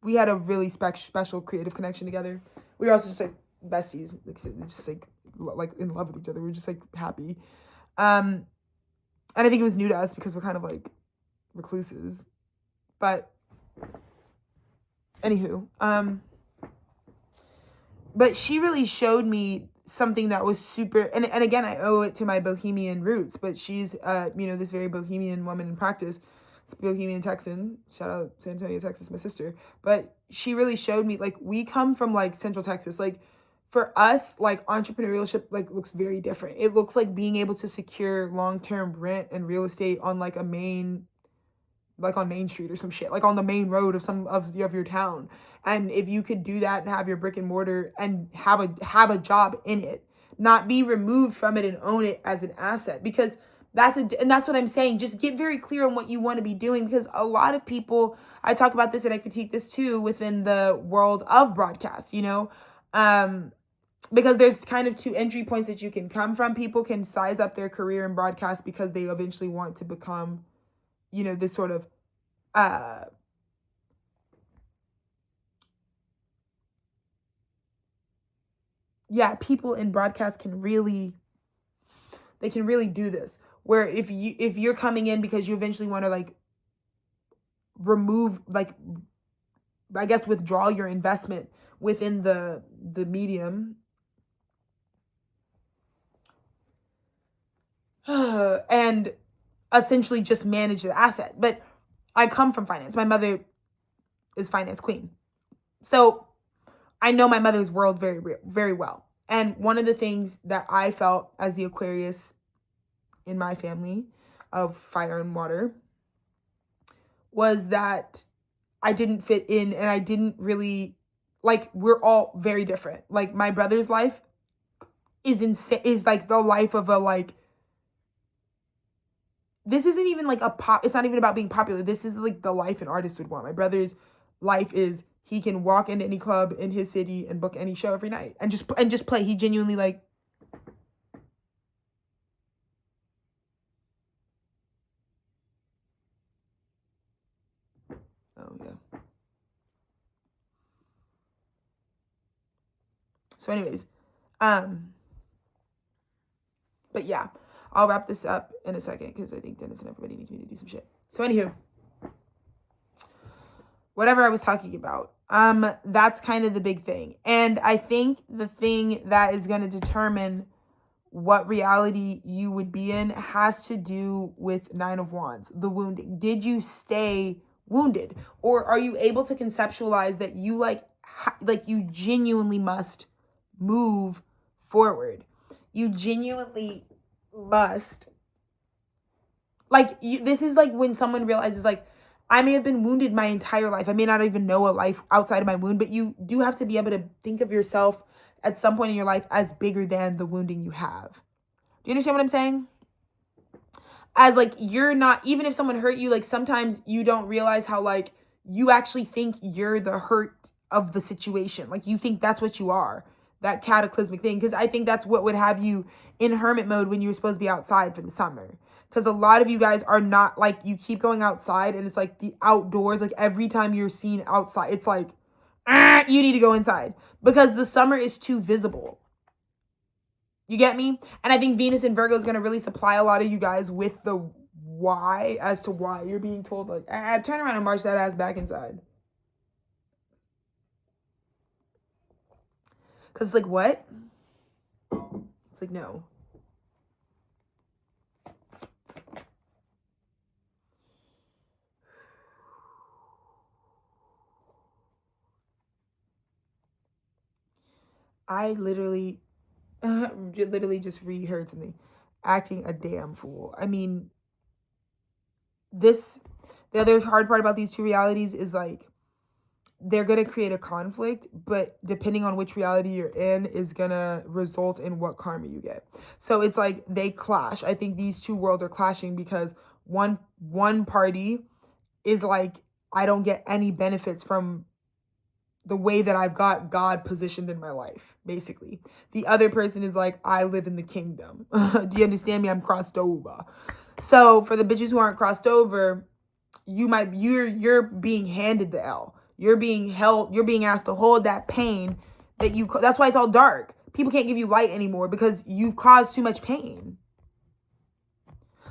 we had a really special creative connection together. We were also just like besties, like just like in love with each other. We were just like happy. And I think it was new to us because we're kind of like recluses. But anywho, but she really showed me something that was super, and again, I owe it to my bohemian roots, but she's, this very bohemian woman in practice, bohemian Texan, shout out San Antonio, Texas, my sister, but she really showed me, like, we come from, like, Central Texas, like, for us, like, entrepreneurship, like, looks very different. It looks like being able to secure long-term rent and real estate on, like, on Main Street or some shit, like on the main road of your town. And if you could do that and have your brick and mortar and have a job in it, not be removed from it and own it as an asset, because and that's what I'm saying. Just get very clear on what you want to be doing, because a lot of people, I talk about this and I critique this too within the world of broadcast, because there's kind of two entry points that you can come from. People can size up their career in broadcast because they eventually want to become, this sort of, people in broadcast can really do this. Where if you're coming in because you eventually want to like remove, like, I guess, withdraw your investment within the medium, and essentially just manage the asset. But I come from finance. My mother is finance queen. So I know my mother's world very, very well. And one of the things that I felt as the Aquarius in my family of fire and water was that I didn't fit in, and I didn't really, like, we're all very different. Like, my brother's life is insane, is like the life of a, like, this isn't even like it's not even about being popular. This is like the life an artist would want. My brother's life is, he can walk into any club in his city and book any show every night and just play. He genuinely, like, oh yeah. So anyways, but yeah, I'll wrap this up in a second because I think Dennis and everybody needs me to do some shit. So anywho, whatever I was talking about, that's kind of the big thing. And I think the thing that is going to determine what reality you would be in has to do with Nine of Wands, the wounding. Did you stay wounded? Or are you able to conceptualize that you you genuinely must move forward? You genuinely must. This is like when someone realizes, like, I may have been wounded my entire life. I may not even know a life outside of my wound, but you do have to be able to think of yourself at some point in your life as bigger than the wounding you have. Do you understand what I'm saying? As, like, you're not, even if someone hurt you, like, sometimes you don't realize how, like, you actually think you're the hurt of the situation. Like, you think that's what you are, that cataclysmic thing. Because I think that's what would have you in hermit mode when you're supposed to be outside for the summer. Because a lot of you guys are not, like, you keep going outside and it's like the outdoors, like, every time you're seen outside, it's like, you need to go inside because the summer is too visible. You get me? And I think Venus in Virgo is going to really supply a lot of you guys with the why as to why you're being told, like, turn around and march that ass back inside. Because it's like, what? It's like, no. I literally just reheard something. Acting a damn fool. I mean, the other hard part about these two realities is, like, they're going to create a conflict, but depending on which reality you're in is going to result in what karma you get. So it's like they clash. I think these two worlds are clashing because one party is like, I don't get any benefits from the way that I've got God positioned in my life, basically. The other person is like, I live in the kingdom. Do you understand me? I'm crossed over. So for the bitches who aren't crossed over, you're being handed the L. You're being asked to hold that pain that's why it's all dark. People can't give you light anymore because you've caused too much pain.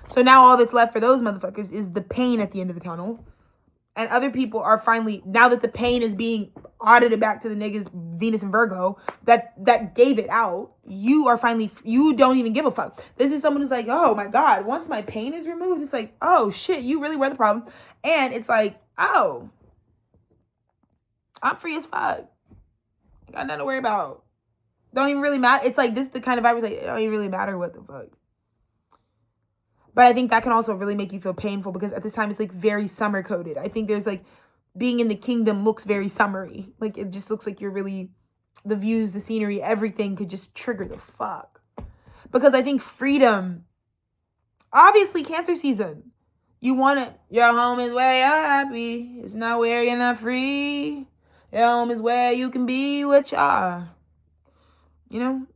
So now all that's left for those motherfuckers is the pain at the end of the tunnel. And other people are finally, now that the pain is being audited back to the niggas, Venus and Virgo, that gave it out, you don't even give a fuck. This is someone who's like, oh my God, once my pain is removed, it's like, oh shit, you really were the problem. And it's like, oh, I'm free as fuck. I got nothing to worry about. Don't even really matter. It's like, this is the kind of vibe where it's like, it don't even really matter what the fuck. But I think that can also really make you feel painful because at this time it's like very summer coded. I think there's like being in the kingdom looks very summery. Like it just looks like you're really, the views, the scenery, everything could just trigger the fuck. Because I think freedom, obviously Cancer season, you want it. Your home is where you're happy. It's not where you're not free. Your home is where you can be what you are. You know?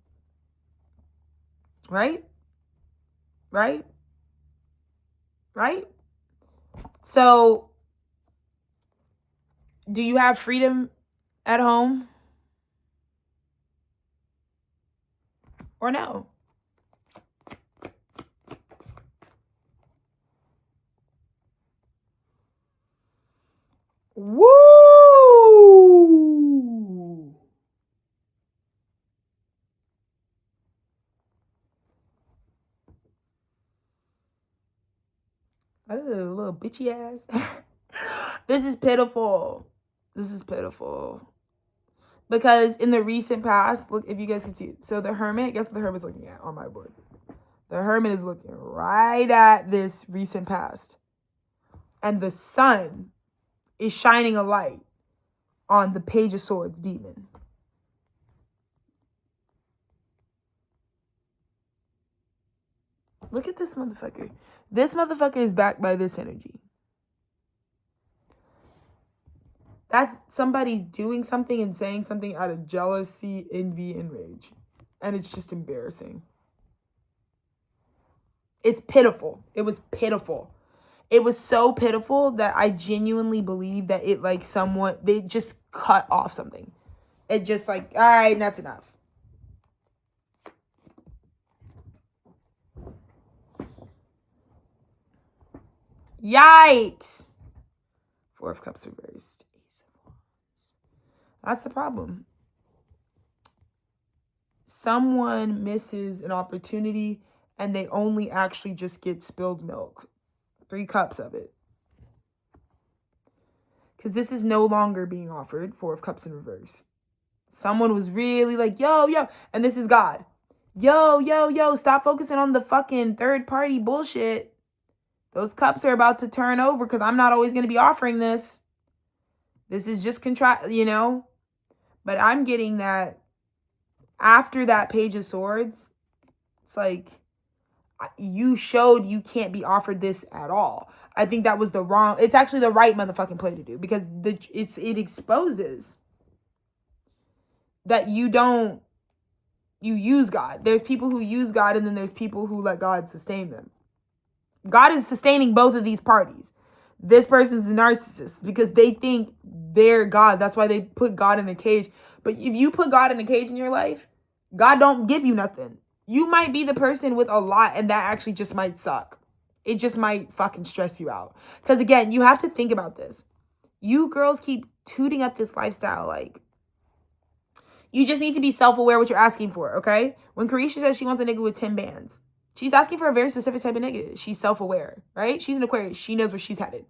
Right? Right? Right? So, do you have freedom at home? Or no? Woo! A little bitchy ass. This is pitiful. This is pitiful. Because in the recent past, look, if you guys can see it. So the Hermit, guess what the Hermit's looking at on my board? The Hermit is looking right at this recent past. And the sun is shining a light on the Page of Swords demon. Look at this motherfucker. This motherfucker is backed by this energy. That's somebody doing something and saying something out of jealousy, envy, and rage. And it's just embarrassing. It's pitiful. It was pitiful. It was so pitiful that I genuinely believe that it like they just cut off something. It just like, all right, that's enough. Yikes. Four of Cups reversed. Ace of Wands. That's the problem. Someone misses an opportunity and they only actually just get spilled milk. 3 cups of it. Because this is no longer being offered. 4 of Cups in reverse. Someone was really like, yo. And this is God. Yo. Stop focusing on the fucking third party bullshit. Those cups are about to turn over because I'm not always going to be offering this. This is just you know. But I'm getting that after that Page of Swords, it's like you showed you can't be offered this at all. I think that was it's actually the right motherfucking play to do because it exposes that you use God. There's people who use God and then there's people who let God sustain them. God is sustaining both of these parties. This person's a narcissist because they think they're God. That's why they put God in a cage. But if you put God in a cage in your life, God don't give you nothing. You might be the person with a lot and that actually just might suck. It just might fucking stress you out. Because again, you have to think about this. You girls keep tooting up this lifestyle like you just need to be self-aware what you're asking for, okay? When Carisha says she wants a nigga with 10 bands, she's asking for a very specific type of nigga. She's self-aware, right? She's an Aquarius. She knows where she's headed.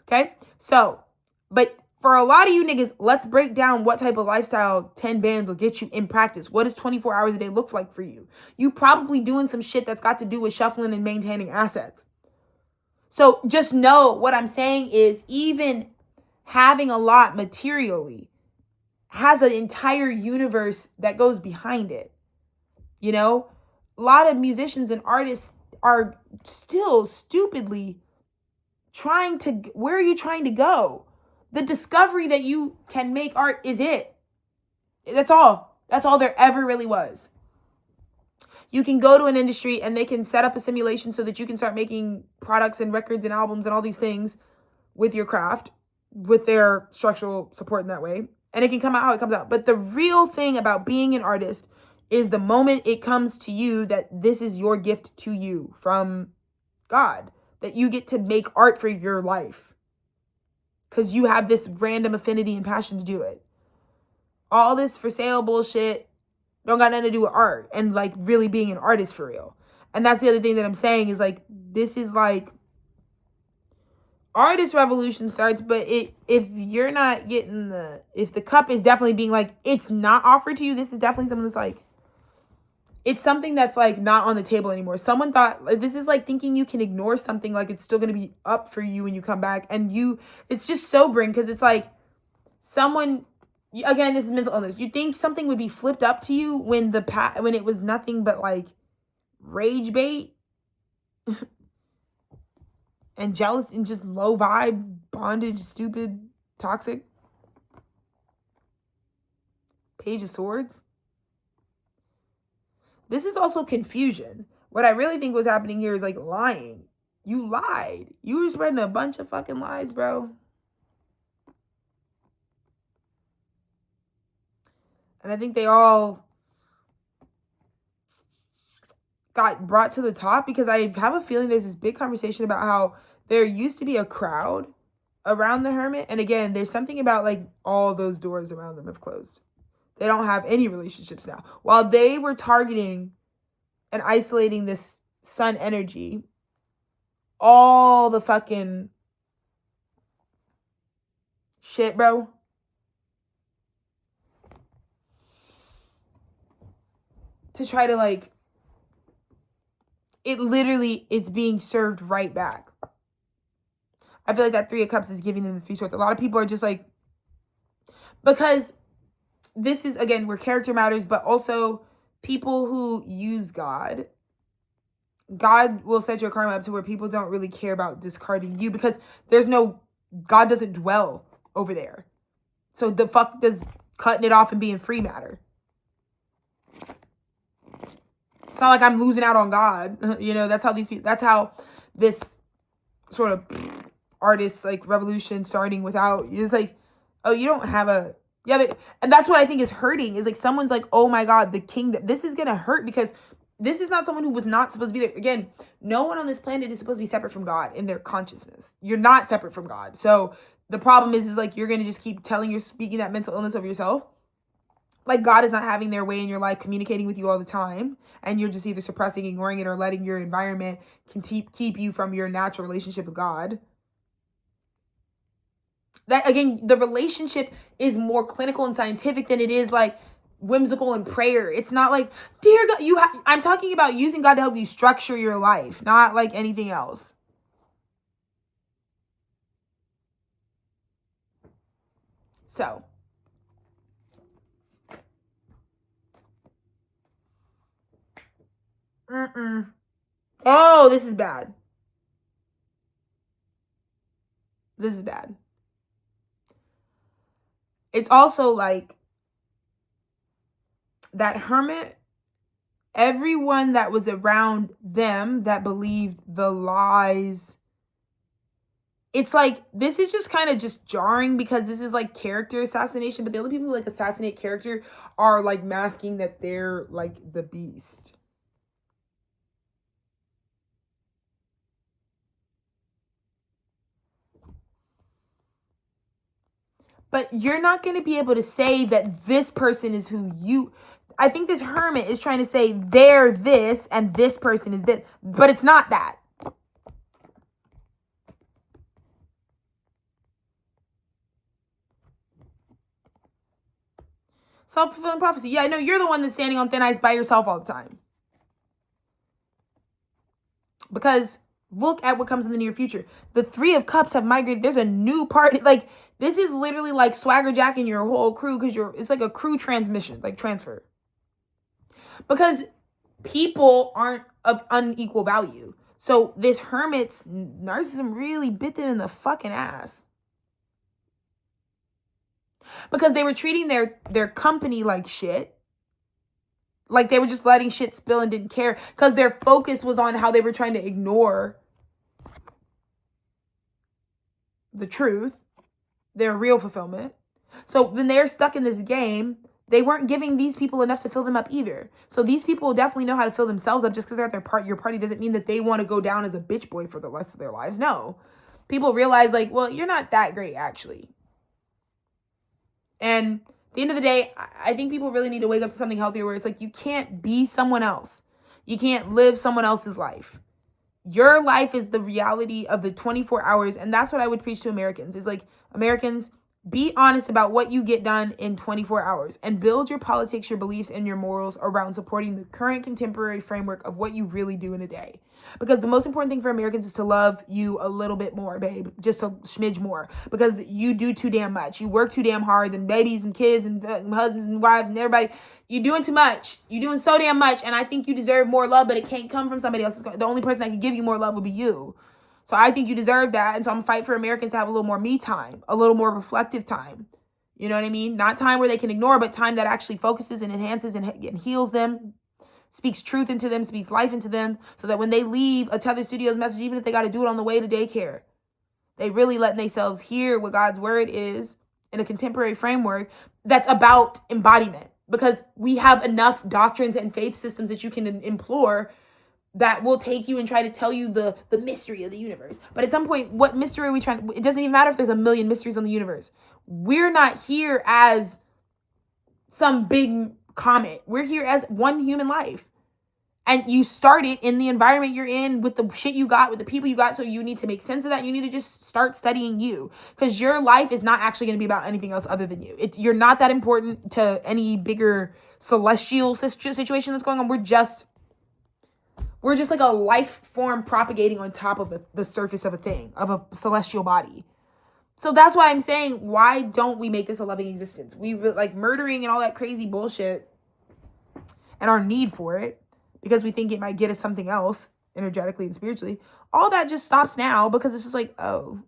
Okay? So, but for a lot of you niggas, let's break down what type of lifestyle 10 bands will get you in practice. What does 24 hours a day look like for you? You probably doing some shit that's got to do with shuffling and maintaining assets. So just know what I'm saying is even having a lot materially has an entire universe that goes behind it. You know? A lot of musicians and artists are still stupidly where are you trying to go? the discovery that you can make art is it. That's all. That's all there ever really was. You can go to an industry and they can set up a simulation so that you can start making products and records and albums and all these things with your craft, with their structural support in that way. And it can come out how it comes out. But the real thing about being an artist is the moment it comes to you that this is your gift to you from God, that you get to make art for your life because you have this random affinity and passion to do it. All this for sale bullshit don't got nothing to do with art and like really being an artist for real. And that's the other thing that I'm saying is like, this is like, artist revolution starts, but if you're not getting if the cup is definitely being like, it's not offered to you, this is definitely something that's like, it's something that's like not on the table anymore. Someone thought, like, this is like thinking you can ignore something, like it's still going to be up for you when you come back. And it's just sobering because it's like someone, again, this is mental illness. You think something would be flipped up to you when when it was nothing but like rage bait and jealous and just low vibe, bondage, stupid, toxic. Page of Swords. This is also confusion. What I really think was happening here is like lying. You lied. You were spreading a bunch of fucking lies, bro. And I think they all got brought to the top because I have a feeling there's this big conversation about how there used to be a crowd around the hermit. And again, there's something about like all those doors around them have closed. They don't have any relationships now. While they were targeting and isolating this sun energy, all the fucking shit, bro. To try to like, it's being served right back. I feel like that Three of Cups is giving them the Three Swords. A lot of people are just like, because this is, again, where character matters, but also people who use God will set your karma up to where people don't really care about discarding you because God doesn't dwell over there. So the fuck does cutting it off and being free matter? It's not like I'm losing out on God. You know, that's how this sort of artist like revolution starting without, it's like, oh, you don't have and that's what I think is hurting is like someone's like, oh my God, the kingdom, this is going to hurt because this is not someone who was not supposed to be there. Again, no one on this planet is supposed to be separate from God in their consciousness. You're not separate from God. So the problem is like, you're going to just keep speaking that mental illness over yourself. Like God is not having their way in your life, communicating with you all the time. And you're just either suppressing, ignoring it, or letting your environment keep you from your natural relationship with God. That, again, the relationship is more clinical and scientific than it is like whimsical and prayer. It's not like, dear God, I'm talking about using God to help you structure your life, not like anything else. So. Oh, this is bad. This is bad. It's also like that hermit, everyone that was around them that believed the lies. It's like, this is just kind of just jarring because this is like character assassination. But the only people who like assassinate character are like masking that they're like the beast. But you're not going to be able to say that this person is who you... I think this hermit is trying to say they're this and this person is this. But it's not that. Self-fulfilling prophecy. Yeah, I know you're the one that's standing on thin ice by yourself all the time. Because look at what comes in the near future. The Three of Cups have migrated. There's a new party. Like... This is literally like swagger jacking your whole crew because it's like a crew transmission, like transfer. Because people aren't of unequal value. So this hermit's narcissism really bit them in the fucking ass. because they were treating their company like shit. Like they were just letting shit spill and didn't care because their focus was on how they were trying to ignore the truth, their real fulfillment. So when they're stuck in this game, they weren't giving these people enough to fill them up either. So these people definitely know how to fill themselves up. Just because they're at your party doesn't mean that they want to go down as a bitch boy for the rest of their lives. No. People realize like, well, you're not that great actually. And at the end of the day, I think people really need to wake up to something healthier where it's like, you can't be someone else. You can't live someone else's life. Your life is the reality of the 24 hours. And that's what I would preach to Americans is like, Americans, be honest about what you get done in 24 hours and build your politics, your beliefs, and your morals around supporting the current contemporary framework of what you really do in a day. Because the most important thing for Americans is to love you a little bit more, babe. Just a smidge more. Because you do too damn much. You work too damn hard, and babies and kids and husbands and wives and everybody. You're doing too much. You're doing so damn much. And I think you deserve more love, but it can't come from somebody else. The only person that can give you more love will be you. So I think you deserve that. And so I'm going to fight for Americans to have a little more me time, a little more reflective time. You know what I mean? Not time where they can ignore, but time that actually focuses and enhances and heals them, speaks truth into them, speaks life into them, so that when they leave a Tethered Studios message, even if they got to do it on the way to daycare, they really letting themselves hear what God's word is in a contemporary framework that's about embodiment. Because we have enough doctrines and faith systems that you can implore that will take you and try to tell you the mystery of the universe. But at some point, what mystery are we trying to... It doesn't even matter if there's a million mysteries on the universe. We're not here as some big comet. We're here as one human life. And you started in the environment you're in with the shit you got, with the people you got. So you need to make sense of that. You need to just start studying you. Because your life is not actually going to be about anything else other than you. You're not that important to any bigger celestial situation that's going on. We're just like a life form propagating on top of the surface of a thing, of a celestial body. So that's why I'm saying, why don't we make this a loving existence? We like murdering and all that crazy bullshit and our need for it because we think it might get us something else energetically and spiritually. All that just stops now because it's just like, oh,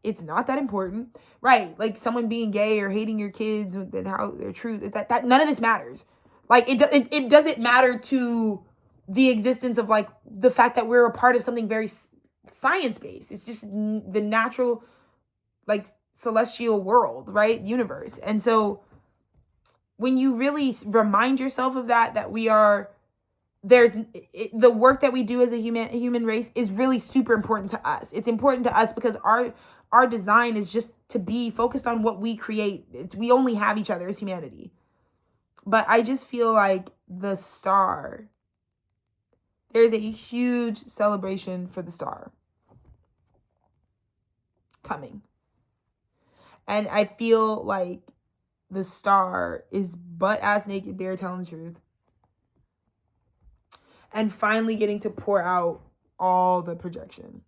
it's not that important. Right. Like someone being gay or hating your kids and how they're true, that none of this matters. Like it doesn't matter to the existence of like the fact that we're a part of something very science-based. It's just the natural, like celestial world, right? Universe. And so when you really remind yourself of that we are, the work that we do as a human race is really super important to us. It's important to us because our design is just to be focused on what we create. We only have each other as humanity. But I just feel like the star, there's a huge celebration for the star coming. And I feel like the star is butt-ass naked bear telling the truth. And finally getting to pour out all the projection.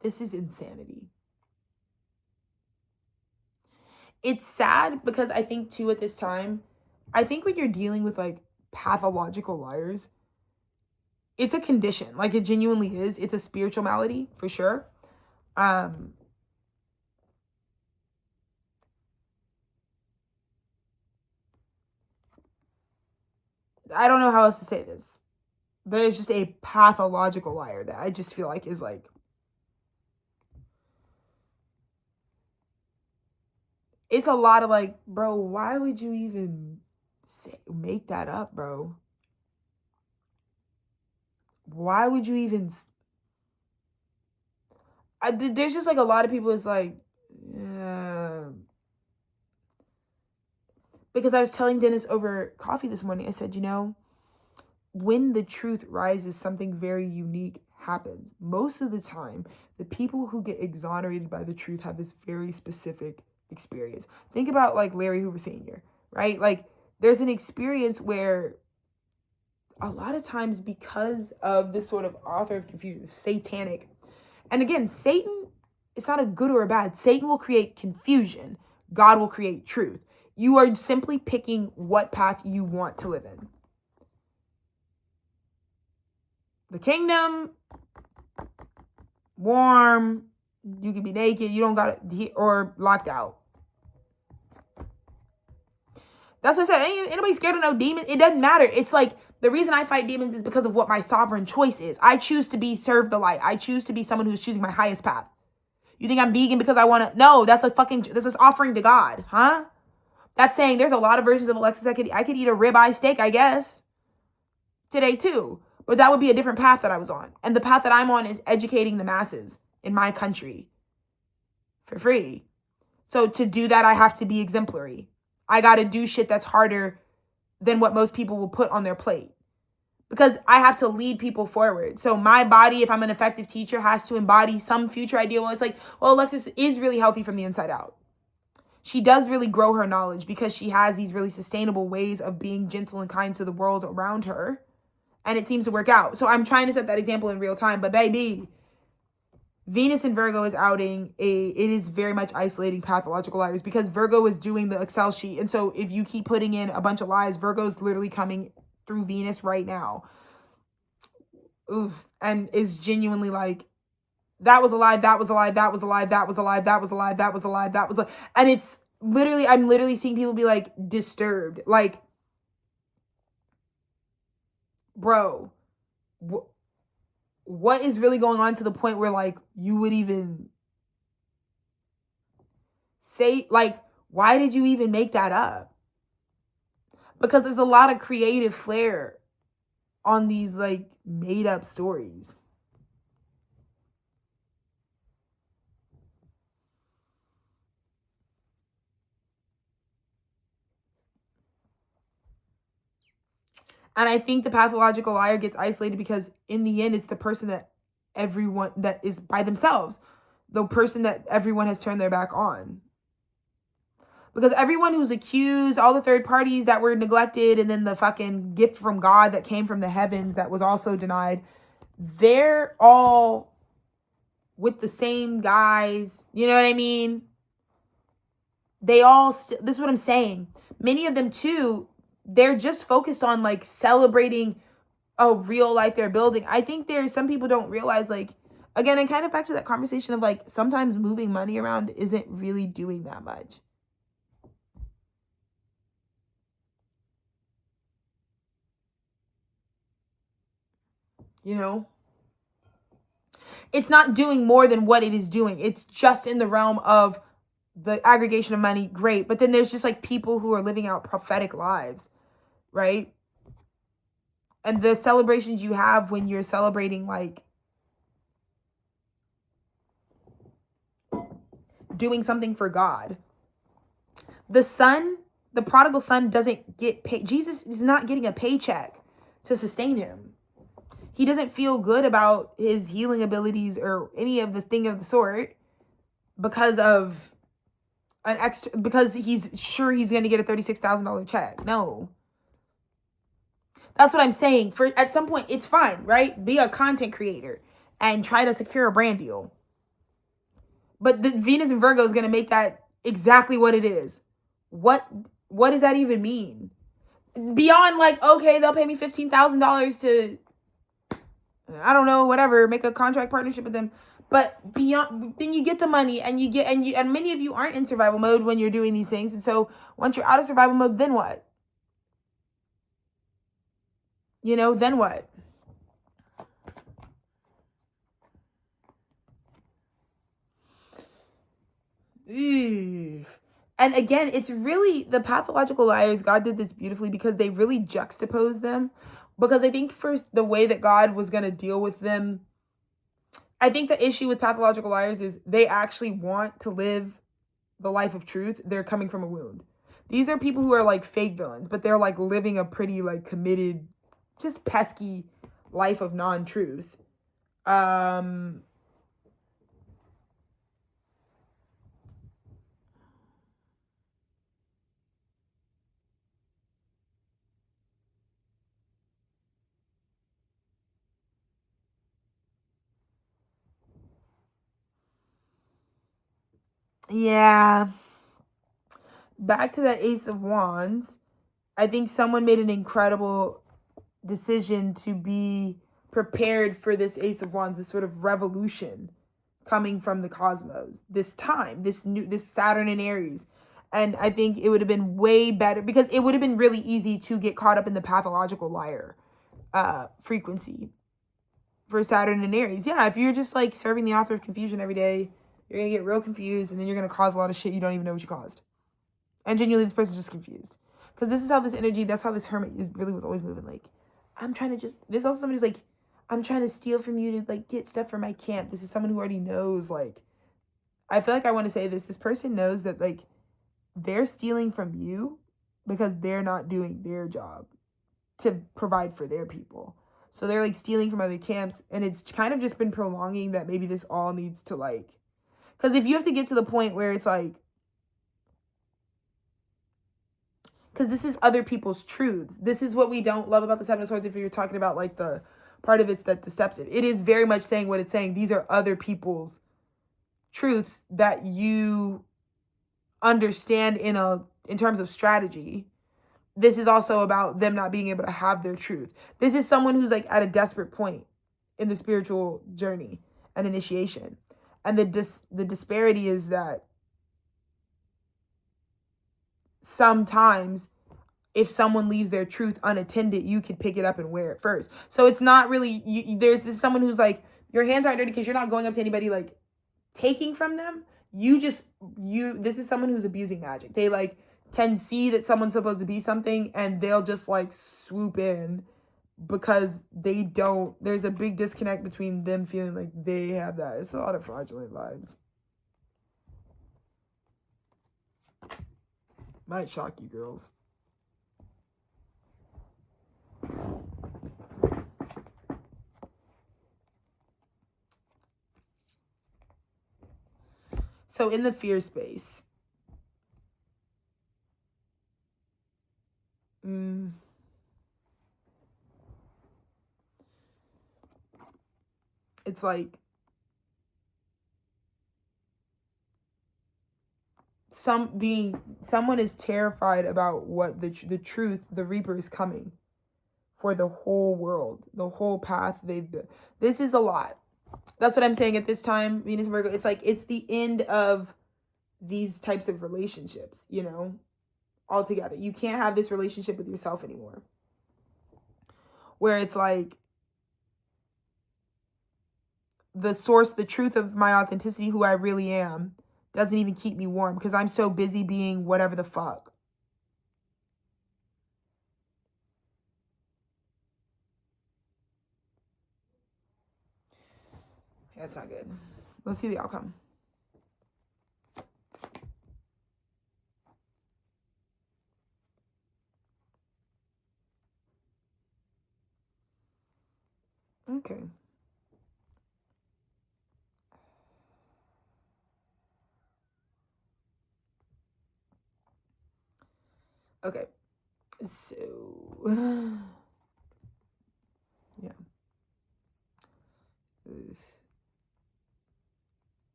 This is insanity. It's sad because I think too at this time, I think when you're dealing with like pathological liars, it's a condition. Like it genuinely is. It's a spiritual malady for sure. I don't know how else to say this. There's just a pathological liar that I just feel like is like, it's a lot of like, bro, why would you even make that up, bro? Why would you even... there's just like a lot of people is like, because I was telling Dennis over coffee this morning, I said, when the truth rises, something very unique happens. Most of the time, the people who get exonerated by the truth have this very specific experience. Think about like Larry Hoover Sr., right? Like there's an experience where a lot of times because of this sort of author of confusion, satanic, and again, Satan, it's not a good or a bad. Satan will create confusion. God will create truth. You are simply picking what path you want to live in. The kingdom, warm, you can be naked, you don't got it, or locked out. That's what I said. Ain't anybody scared of no demon? It doesn't matter. It's like, the reason I fight demons is because of what my sovereign choice is. I choose to be serve the light. I choose to be someone who's choosing my highest path. You think I'm vegan because I want to? No, that's a fucking, this is offering to God, huh? That's saying there's a lot of versions of Alexis. I could eat a ribeye steak, I guess, today too. But that would be a different path that I was on. And the path that I'm on is educating the masses in my country for free. So to do that, I have to be exemplary. I got to do shit that's harder than what most people will put on their plate. Because I have to lead people forward. So my body, if I'm an effective teacher, has to embody some future idea. Well, it's like, well, Alexis is really healthy from the inside out. She does really grow her knowledge because she has these really sustainable ways of being gentle and kind to the world around her. And it seems to work out. So I'm trying to set that example in real time. But baby, Venus in Virgo is outing it is very much isolating pathological liars, because Virgo is doing the Excel sheet. And so if you keep putting in a bunch of lies, Virgo's literally coming through Venus right now. Oof. And is genuinely like, that was a lie, that was a lie, that was a lie, that was a lie, that was a lie, that was a lie, that was a lie. And it's literally, I'm literally seeing people be like disturbed. Like, bro, what is really going on to the point where like you would even say, like, why did you even make that up? Because there's a lot of creative flair on these like made up stories. And I think the pathological liar gets isolated because in the end, it's the person that everyone that is by themselves, the person that everyone has turned their back on. Because everyone who's accused, all the third parties that were neglected, and then the fucking gift from God that came from the heavens that was also denied, they're all with the same guys. You know what I mean? They all, this is what I'm saying. Many of them too, they're just focused on like celebrating a real life they're building. I think there's some people don't realize, like, again, and kind of back to that conversation of like, sometimes moving money around isn't really doing that much. You know, it's not doing more than what it is doing. It's just in the realm of the aggregation of money. Great. But then there's just like people who are living out prophetic lives, right? And the celebrations you have when you're celebrating like doing something for God. The son, the prodigal son doesn't get paid. Jesus is not getting a paycheck to sustain him. He doesn't feel good about his healing abilities or any of the thing of the sort because of an extra, because he's sure he's going to get a $36,000 check. No. That's what I'm saying. For at some point, it's fine, right? Be a content creator and try to secure a brand deal. But the Venus and Virgo is going to make that exactly what it is. What does that even mean? Beyond like, okay, they'll pay me $15,000 to, I don't know, whatever, make a contract partnership with them. But beyond, then you get the money and and many of you aren't in survival mode when you're doing these things. And so once you're out of survival mode, then what? You know, then what? Ew. And again, it's really the pathological liars. God did this beautifully because they really juxtapose them. Because I think first the way that God was going to deal with them, I think the issue with pathological liars is they actually want to live the life of truth. They're coming from a wound. These are people who are like fake villains, but they're like living a pretty like committed, just pesky life of non-truth. Yeah. Back to that Ace of Wands. I think someone made an incredible decision to be prepared for this Ace of Wands, this sort of revolution coming from the cosmos, this time, this Saturn in Aries. And I think it would have been way better, because it would have been really easy to get caught up in the pathological liar frequency for Saturn and Aries. Yeah, if you're just like serving the author of confusion every day, you're going to get real confused, and then you're going to cause a lot of shit you don't even know what you caused. And genuinely, this person's just confused. Because this is how this energy, that's how this hermit really was always moving. Like, I'm trying to just, this also somebody who's like, I'm trying to steal from you to like get stuff for my camp. This is someone who already knows, like, I feel like I want to say this. This person knows that like they're stealing from you because they're not doing their job to provide for their people. So they're like stealing from other camps, and it's kind of just been prolonging that maybe this all needs to like, because if you have to get to the point where it's like, because this is other people's truths. This is what we don't love about the Seven of Swords. If you're talking about like the part of it's that deceptive, it is very much saying what it's saying. These are other people's truths that you understand in terms of strategy. This is also about them not being able to have their truth. This is someone who's like at a desperate point in the spiritual journey and initiation. And the disparity is that sometimes if someone leaves their truth unattended, you could pick it up and wear it first. So it's not really, there's this someone who's like, your hands aren't dirty because you're not going up to anybody like taking from them. This is someone who's abusing magic. They like can see that someone's supposed to be something, and they'll just like swoop in because they don't, there's a big disconnect between them feeling like they have that. It's a lot of fraudulent vibes. Might shock you girls. So in the fear space, it's like someone is terrified about what the truth, the Reaper is coming for the whole world, the whole path they've been. This is a lot. That's what I'm saying at this time, Venus and Virgo. It's like, it's the end of these types of relationships, you know, altogether. You can't have this relationship with yourself anymore. Where it's like, the source, the truth of my authenticity, who I really am, doesn't even keep me warm because I'm so busy being whatever the fuck. That's not good. Let's see the outcome. Okay. Okay. So, yeah.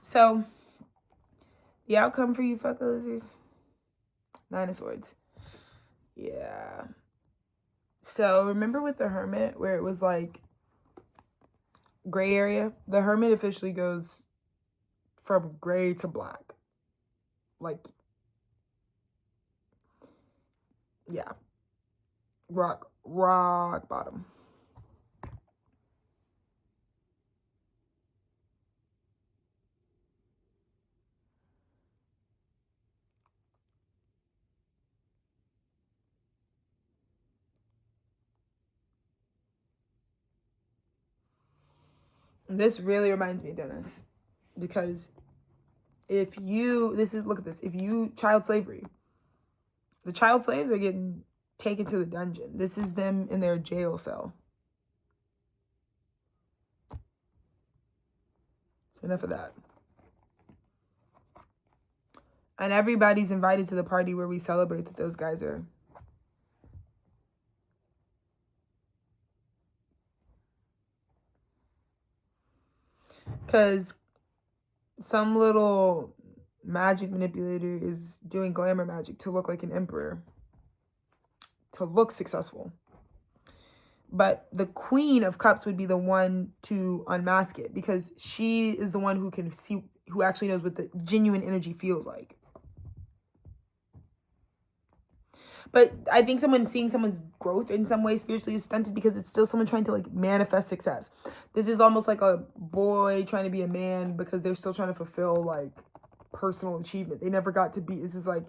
So, the outcome for you fuck losers, 9 of Swords. Yeah. So, remember with the Hermit where it was like gray area? The Hermit officially goes from gray to black. Like, yeah. Rock bottom. This really reminds me, Dennis, because if you, look at this, if you, child slavery, the child slaves are getting taken to the dungeon. This is them in their jail cell. So enough of that. And everybody's invited to the party where we celebrate that those guys are Because some little magic manipulator is doing glamour magic to look like an emperor, to look successful. But the Queen of Cups would be the one to unmask it, because she is the one who can see, who actually knows what the genuine energy feels like. But I think seeing someone's growth in some way spiritually is stunted, because it's still someone trying to like manifest success. This is almost like a boy trying to be a man, because they're still trying to fulfill like personal achievement. They never got to be, this is like,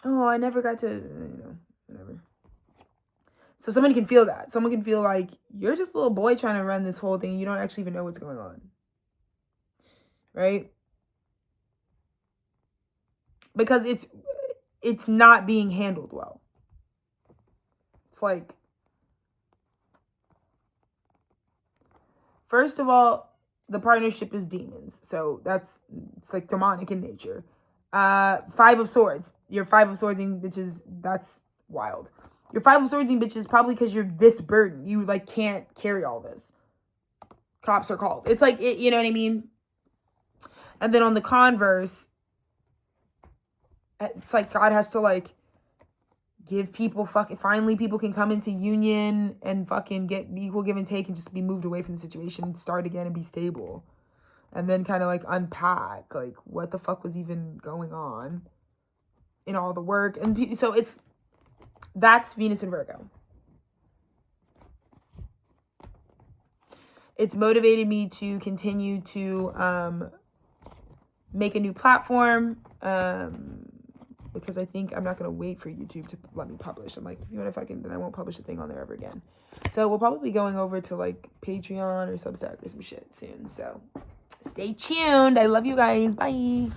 oh, I never got to, whatever. So someone can feel that. Someone can feel like you're just a little boy trying to run this whole thing. You don't actually even know what's going on. Right? Because it's not being handled well. It's like, first of all, the partnership is demons. So it's like demonic in nature. 5 of Swords. Your 5 of Swordsing bitches, that's wild. Your 5 of Swordsing bitches, probably because you're this burdened. You like can't carry all this. Cops are called. It's like, you know what I mean? And then on the converse, it's like God has to like give people finally people can come into union and fucking get equal give and take and just be moved away from the situation and start again and be stable. And then kind of like unpack like what the fuck was even going on in all the work. And so that's Venus and Virgo. It's motivated me to continue to make a new platform, because I think I'm not going to wait for YouTube to let me publish. I'm like, if you want to then I won't publish a thing on there ever again. So we'll probably be going over to like Patreon or Substack or some shit soon. So stay tuned. I love you guys. Bye.